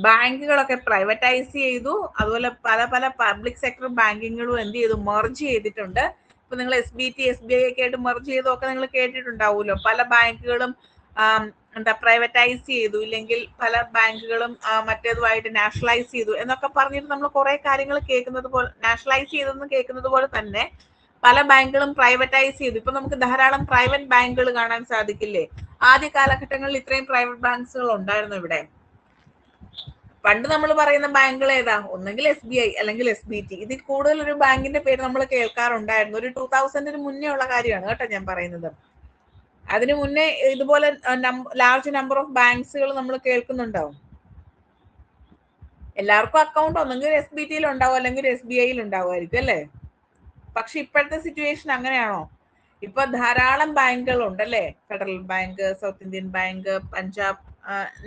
ബാങ്കുകളൊക്കെ പ്രൈവറ്റൈസ് ചെയ്തു, അതുപോലെ പല പല പബ്ലിക് സെക്ടർ ബാങ്കിങ്ങുകളും എന്ത് ചെയ്തു, മെർജ് ചെയ്തിട്ടുണ്ട്. ഇപ്പൊ നിങ്ങൾ SBT SBI ഒക്കെ ആയിട്ട് മെർജ് ചെയ്തൊക്കെ നിങ്ങൾ കേട്ടിട്ടുണ്ടാവുമല്ലോ. പല ബാങ്കുകളും എന്താ പ്രൈവറ്റൈസ് ചെയ്തു, ഇല്ലെങ്കിൽ പല ബാങ്കുകളും മറ്റേതുമായിട്ട് നാഷണലൈസ് ചെയ്തു എന്നൊക്കെ പറഞ്ഞിട്ട് നമ്മൾ കുറെ കാര്യങ്ങൾ കേൾക്കുന്നത് പോലെ, നാഷണലൈസ് ചെയ്തെന്ന് കേൾക്കുന്നത് പോലെ തന്നെ പല ബാങ്കുകളും പ്രൈവറ്റൈസ് ചെയ്തു. ഇപ്പൊ നമുക്ക് ധാരാളം പ്രൈവറ്റ് ബാങ്കുകൾ കാണാൻ സാധിക്കില്ലേ? ആദ്യ കാലഘട്ടങ്ങളിൽ ഇത്രയും പ്രൈവറ്റ് ബാങ്കുകൾ ഉണ്ടായിരുന്നു ഇവിടെ. പണ്ട് നമ്മൾ പറയുന്ന ബാങ്കുകൾ ഏതാ? ഒന്നെങ്കിൽ SBI അല്ലെങ്കിൽ SBT. ഇതിൽ കൂടുതൽ ഒരു ബാങ്കിന്റെ പേര് നമ്മൾ കേൾക്കാറുണ്ടായിരുന്നു. ഒരു 2000 മുന്നേ ഉള്ള കാര്യമാണ് കേട്ടോ ഞാൻ പറയുന്നത്. അതിനു മുന്നേ ഇതുപോലെ ലാർജ് നമ്പർ ഓഫ് ബാങ്ക്സുകൾ നമ്മൾ കേൾക്കുന്നുണ്ടാവും. എല്ലാവർക്കും അക്കൗണ്ട് ഒന്നെങ്കിൽ SBTയിൽ ഉണ്ടാവും അല്ലെങ്കിൽ SBIയിൽ ഉണ്ടാവുമായിരിക്കും അല്ലേ? പക്ഷെ ഇപ്പോഴത്തെ സിറ്റുവേഷൻ അങ്ങനെയാണോ? ഇപ്പൊ ധാരാളം ബാങ്കുകൾ ഉണ്ടല്ലേ. Federal bank, south Indian bank, Punjab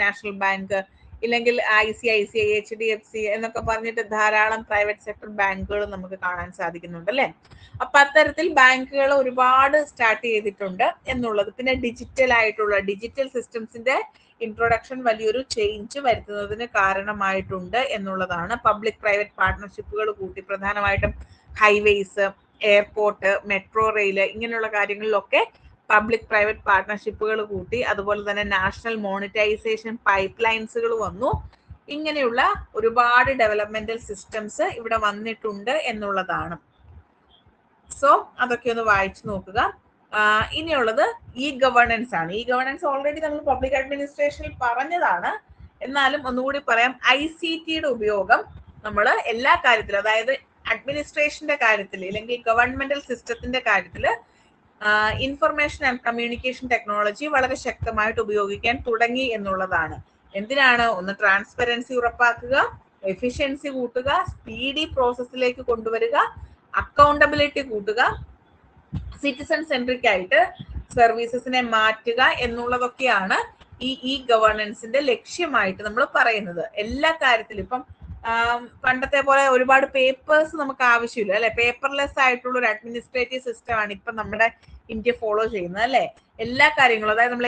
national bank, ഇല്ലെങ്കിൽ ICICI, HDFC എന്നൊക്കെ പറഞ്ഞിട്ട് ധാരാളം പ്രൈവറ്റ് സെക്ടർ ബാങ്കുകൾ നമുക്ക് കാണാൻ സാധിക്കുന്നുണ്ട് അല്ലേ. അപ്പൊ അത്തരത്തിൽ ബാങ്കുകൾ ഒരുപാട് സ്റ്റാർട്ട് ചെയ്തിട്ടുണ്ട് എന്നുള്ളത്. പിന്നെ ഡിജിറ്റൽ സിസ്റ്റംസിന്റെ ഇൻട്രൊഡക്ഷൻ വലിയൊരു ചേഞ്ച് വരുത്തുന്നതിന് കാരണമായിട്ടുണ്ട് എന്നുള്ളതാണ്. പബ്ലിക് പ്രൈവറ്റ് പാർട്ട്ണർഷിപ്പുകൾ കൂട്ടി, പ്രധാനമായിട്ടും ഹൈവേസ്, എയർപോർട്ട്, മെട്രോ റെയിൽ ഇങ്ങനെയുള്ള കാര്യങ്ങളിലൊക്കെ പബ്ലിക് പ്രൈവറ്റ് പാർട്ട്ണർഷിപ്പുകൾ കൂട്ടി. അതുപോലെ തന്നെ നാഷണൽ മോണിറ്റൈസേഷൻ പൈപ്പ് ലൈൻസുകൾ വന്നു. ഇങ്ങനെയുള്ള ഒരുപാട് ഡെവലപ്മെന്റൽ സിസ്റ്റംസ് ഇവിടെ വന്നിട്ടുണ്ട് എന്നുള്ളതാണ്. സോ അതൊക്കെ ഒന്ന് വായിച്ചു നോക്കുക. ഇനിയുള്ളത് ഗവേണൻസ് ആണ്. ഗവേണൻസ് ഓൾറെഡി നമ്മൾ പബ്ലിക് അഡ്മിനിസ്ട്രേഷനിൽ പറഞ്ഞതാണ്, എന്നാലും ഒന്നുകൂടി പറയാം. ICTയുടെ ഉപയോഗം നമ്മൾ എല്ലാ കാര്യത്തിലും, അതായത് അഡ്മിനിസ്ട്രേഷന്റെ കാര്യത്തിൽ അല്ലെങ്കിൽ ഗവൺമെന്റൽ സിസ്റ്റത്തിന്റെ കാര്യത്തിൽ ഇൻഫർമേഷൻ ആൻഡ് കമ്മ്യൂണിക്കേഷൻ ടെക്നോളജി വളരെ ശക്തമായിട്ട് ഉപയോഗിക്കാൻ തുടങ്ങി എന്നുള്ളതാണ്. എന്തിനാണ്? ഒന്ന് ട്രാൻസ്പെറൻസി ഉറപ്പാക്കുക, എഫിഷ്യൻസി കൂട്ടുക, സ്പീഡി പ്രോസസ്സിലേക്ക് കൊണ്ടുവരിക, അക്കൗണ്ടബിലിറ്റി കൂട്ടുക, സിറ്റിസൺ സെൻട്രിക് ആയിട്ട് സർവീസസിനെ മാറ്റുക എന്നുള്ളതൊക്കെയാണ് ഈ ഗവേണൻസിന്റെ ലക്ഷ്യമായിട്ട് നമ്മൾ പറയുന്നത്. എല്ലാ കാര്യത്തിലും ഇപ്പം പണ്ടത്തെ പോലെ ഒരുപാട് പേപ്പേഴ്സ് നമുക്ക് ആവശ്യമില്ല അല്ലെ. പേപ്പർലെസ് ആയിട്ടുള്ള ഒരു അഡ്മിനിസ്ട്രേറ്റീവ് സിസ്റ്റം ആണ് ഇപ്പൊ നമ്മുടെ ഇന്ത്യ ഫോളോ ചെയ്യുന്നത് അല്ലെ. എല്ലാ കാര്യങ്ങളും, അതായത് നമ്മൾ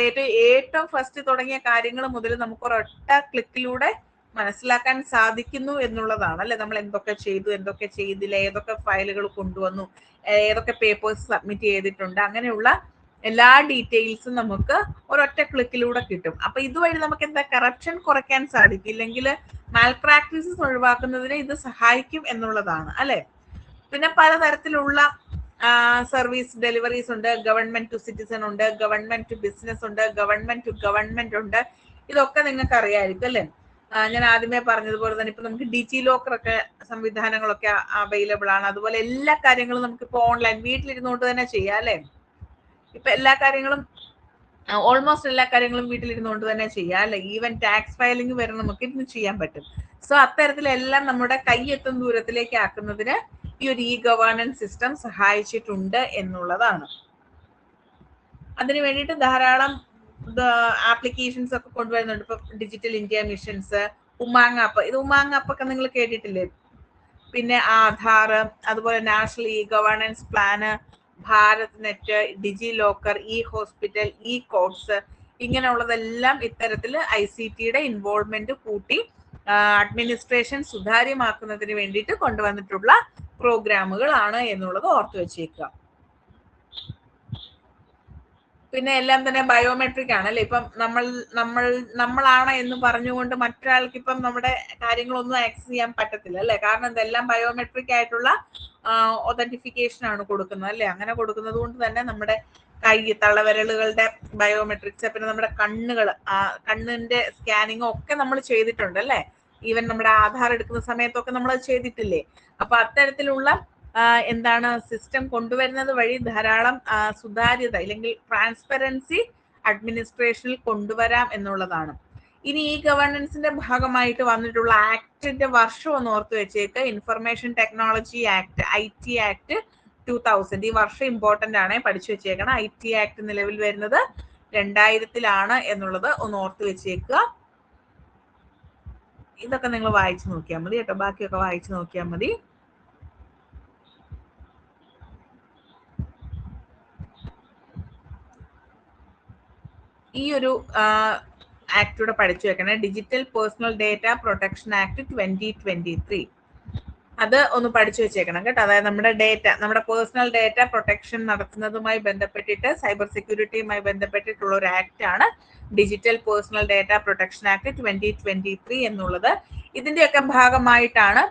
ഏറ്റവും ഫസ്റ്റ് തുടങ്ങിയ കാര്യങ്ങൾ മുതൽ നമുക്ക് ഒരൊറ്റ ക്ലിക്കിലൂടെ മനസ്സിലാക്കാൻ സാധിക്കുന്നു എന്നുള്ളതാണ് അല്ലെ. നമ്മൾ എന്തൊക്കെ ചെയ്തു, എന്തൊക്കെ ചെയ്തില്ല, ഏതൊക്കെ ഫയലുകൾ കൊണ്ടുവന്നു, ഏതൊക്കെ പേപ്പേഴ്സ് സബ്മിറ്റ് ചെയ്തിട്ടുണ്ട്, അങ്ങനെയുള്ള എല്ലാ ഡീറ്റെയിൽസും നമുക്ക് ഒരൊറ്റ ക്ലിക്കിലൂടെ കിട്ടും. അപ്പൊ ഇതുവഴി നമുക്ക് എന്താ കറപ്ഷൻ കുറയ്ക്കാൻ സാധിക്കും, ഇല്ലെങ്കിൽ മാൽ പ്രാക്ടീസസ് ഒഴിവാക്കുന്നതിന് ഇത് സഹായിക്കും എന്നുള്ളതാണ് അല്ലെ. പിന്നെ പലതരത്തിലുള്ള സർവീസ് ഡെലിവറീസ് ഉണ്ട്. ഗവൺമെന്റ് ടു സിറ്റിസൺ ഉണ്ട്, ഗവൺമെന്റ് ടു ബിസിനസ് ഉണ്ട്, ഗവൺമെന്റ് ടു ഗവൺമെന്റ് ഉണ്ട്. ഇതൊക്കെ നിങ്ങൾക്ക് അറിയാമായിരിക്കും അല്ലെ. ഞാൻ ആദ്യമേ പറഞ്ഞതുപോലെ തന്നെ ഇപ്പൊ നമുക്ക് ഡിജി ലോക്കർ ഒക്കെ സംവിധാനങ്ങളൊക്കെ അവൈലബിൾ ആണ്. അതുപോലെ എല്ലാ കാര്യങ്ങളും നമുക്ക് ഇപ്പൊ ഓൺലൈൻ വീട്ടിലിരുന്നുകൊണ്ട് തന്നെ ചെയ്യാം അല്ലെ. ഇപ്പൊ എല്ലാ കാര്യങ്ങളും, ഓൾമോസ്റ്റ് എല്ലാ കാര്യങ്ങളും വീട്ടിലിരുന്നുകൊണ്ട് തന്നെ ചെയ്യാം അല്ലെ. ഈവൻ ടാക്സ് ഫയലിംഗ് വരെ നമുക്ക് ഇന്ന് ചെയ്യാൻ പറ്റും. സോ അത്തരത്തിലെല്ലാം നമ്മുടെ കൈയെത്തും ദൂരത്തിലേക്ക് ആക്കുന്നതിന് ഈ ഒരു ഗവേണൻസ് സിസ്റ്റം സഹായിച്ചിട്ടുണ്ട് എന്നുള്ളതാണ്. അതിനു വേണ്ടിയിട്ട് ധാരാളം ആപ്ലിക്കേഷൻസ് ഒക്കെ കൊണ്ടുവരുന്നുണ്ട്. ഇപ്പൊ digital India missions, UMANG app, ഇത് ഉമാങ് ആപ്പ് ഒക്കെ നിങ്ങൾ കേട്ടിട്ടില്ലേ. പിന്നെ ആധാർ, അതുപോലെ national governance plan, Bharat net, DigiLocker, hospital, codes, ഇങ്ങനെയുള്ളതെല്ലാം ഇത്തരത്തിൽ ICTയുടെ ഇൻവോൾവ്മെന്റ് കൂട്ടി അഡ്മിനിസ്ട്രേഷൻ സുതാര്യമാക്കുന്നതിന് വേണ്ടിയിട്ട് കൊണ്ടുവന്നിട്ടുള്ള പ്രോഗ്രാമുകളാണ് എന്നുള്ളത് ഓർത്തു വെച്ചേക്കുക. പിന്നെ എല്ലാം തന്നെ ബയോമെട്രിക് ആണ് അല്ലെ. ഇപ്പം നമ്മളാണ് എന്ന് പറഞ്ഞുകൊണ്ട് മറ്റൊരാൾക്ക് ഇപ്പം നമ്മുടെ കാര്യങ്ങളൊന്നും ആക്സസ് ചെയ്യാൻ പറ്റത്തില്ല അല്ലെ. കാരണം ഇതെല്ലാം ബയോമെട്രിക് ആയിട്ടുള്ള ഒതന്റിഫിക്കേഷൻ ആണ് കൊടുക്കുന്നത് അല്ലെ. അങ്ങനെ കൊടുക്കുന്നത് കൊണ്ട് തന്നെ നമ്മുടെ കൈ, തള്ളവിരലുകളുടെ ബയോമെട്രിക്സ്, പിന്നെ നമ്മുടെ കണ്ണിന്റെ സ്കാനിങ്ങും ഒക്കെ നമ്മൾ ചെയ്തിട്ടുണ്ട് അല്ലെ. ഈവൻ നമ്മുടെ ആധാർ എടുക്കുന്ന സമയത്തൊക്കെ നമ്മൾ ചെയ്തിട്ടില്ലേ. അപ്പൊ അത്തരത്തിലുള്ള എന്താണ് സിസ്റ്റം കൊണ്ടുവരുന്നത് വഴി ധാരാളം സുതാര്യത അല്ലെങ്കിൽ ട്രാൻസ്പെറൻസി അഡ്മിനിസ്ട്രേഷനിൽ കൊണ്ടുവരാം എന്നുള്ളതാണ്. ഇനി ഗവേണൻസിന്റെ ഭാഗമായിട്ട് വന്നിട്ടുള്ള ആക്ടിന്റെ വർഷം ഒന്ന് ഓർത്ത് വെച്ചേക്ക്. Information technology act, IT act 2000. ഈ വർഷം ഇമ്പോർട്ടന്റ് ആണ്, പഠിച്ചു വെച്ചേക്കണം. IT ആക്ട് നിലവിൽ വരുന്നത് 2000 എന്നുള്ളത് ഒന്ന് ഓർത്ത് വെച്ചേക്കുക. ഇതൊക്കെ നിങ്ങൾ വായിച്ചു നോക്കിയാൽ മതി കേട്ടോ, ബാക്കിയൊക്കെ വായിച്ചു നോക്കിയാൽ മതി. ഈ ഒരു ആക്ട് പഠിച്ചു വെക്കണേ. Digital personal data protection act 2023 അത് ഒന്ന് പഠിച്ചു വെച്ചേക്കണം കേട്ടോ. അതായത് നമ്മുടെ പേഴ്സണൽ ഡേറ്റ പ്രൊട്ടക്ഷൻ നടത്തുന്നതുമായി ബന്ധപ്പെട്ടിട്ട് സൈബർ സെക്യൂരിറ്റിയുമായി ബന്ധപ്പെട്ടിട്ടുള്ള ഒരു ആക്ട് ആണ് digital personal data protection act 2023 എന്നുള്ളത്. ഇതിന്റെയൊക്കെ ഭാഗമായിട്ടാണ്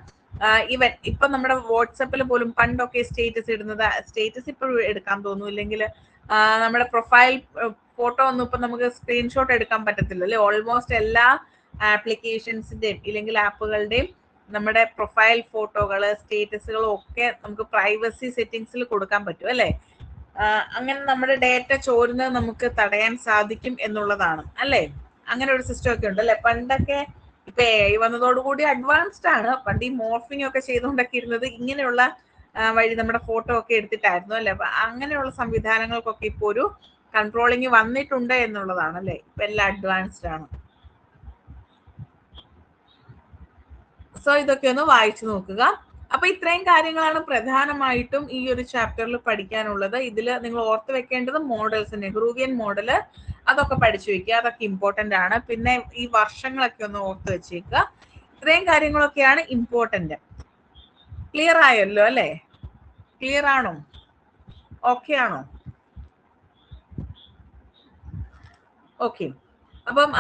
ഇപ്പൊ നമ്മുടെ വാട്സപ്പിൽ പോലും പണ്ടൊക്കെ സ്റ്റേറ്റസ് ഇടുന്നത്, സ്റ്റേറ്റസ് ഇപ്പോഴും എടുക്കാൻ തോന്നുന്നു, ഇല്ലെങ്കിൽ നമ്മുടെ പ്രൊഫൈൽ ഫോട്ടോ ഒന്നും ഇപ്പൊ നമുക്ക് സ്ക്രീൻഷോട്ട് എടുക്കാൻ പറ്റത്തില്ല അല്ലെ. ഓൾമോസ്റ്റ് എല്ലാ ആപ്ലിക്കേഷൻസിന്റെയും ഇല്ലെങ്കിൽ ആപ്പുകളുടെയും നമ്മുടെ പ്രൊഫൈൽ ഫോട്ടോകള് സ്റ്റേറ്റസുകളും ഒക്കെ നമുക്ക് പ്രൈവസി സെറ്റിംഗ്സിൽ കൊടുക്കാൻ പറ്റും അല്ലെ. അങ്ങനെ നമ്മുടെ ഡേറ്റ ചോരുന്നത് നമുക്ക് തടയാൻ സാധിക്കും എന്നുള്ളതാണ് അല്ലെ. അങ്ങനെ ഒരു സിസ്റ്റം ഒക്കെ ഉണ്ട് അല്ലെ. പണ്ടൊക്കെ ഇപ്പൊ AI വന്നതോടുകൂടി അഡ്വാൻസ്ഡ് ആണ്. പണ്ട് ഈ മോർഫിംഗ് ഒക്കെ ചെയ്തുകൊണ്ടൊക്കെ ഇരുന്നത് ഇങ്ങനെയുള്ള വഴി നമ്മുടെ ഫോട്ടോ ഒക്കെ എടുത്തിട്ടായിരുന്നു അല്ലെ. അപ്പൊ അങ്ങനെയുള്ള സംവിധാനങ്ങൾക്കൊക്കെ ഇപ്പൊ ഒരു കൺട്രോളിങ് വന്നിട്ടുണ്ട് എന്നുള്ളതാണ് അല്ലെ. ഇപ്പൊ എല്ലാം അഡ്വാൻസ്ഡ് ആണ്. സോ ഇതൊക്കെ ഒന്ന് വായിച്ചു നോക്കുക. അപ്പൊ ഇത്രയും കാര്യങ്ങളാണ് പ്രധാനമായിട്ടും ഈ ഒരു ചാപ്റ്ററിൽ പഠിക്കാനുള്ളത്. ഇതിൽ നിങ്ങൾ ഓർത്ത് വെക്കേണ്ടത് മോഡൽസ്, നെഹ്റുവിയൻ മോഡല് അതൊക്കെ പഠിച്ചു വെക്കുക. അതൊക്കെ ഇമ്പോർട്ടന്റ് ആണ്. പിന്നെ ഈ വർഷങ്ങളൊക്കെ ഒന്ന് ഓർത്ത് വെച്ചേക്കുക. ഇത്രയും കാര്യങ്ങളൊക്കെയാണ് ഇമ്പോർട്ടന്റ്. ക്ലിയർ ആയല്ലോ അല്ലെ? ക്ലിയർ ആണോ? ഓക്കെ ആണോ? ഓക്കെ. അപ്പം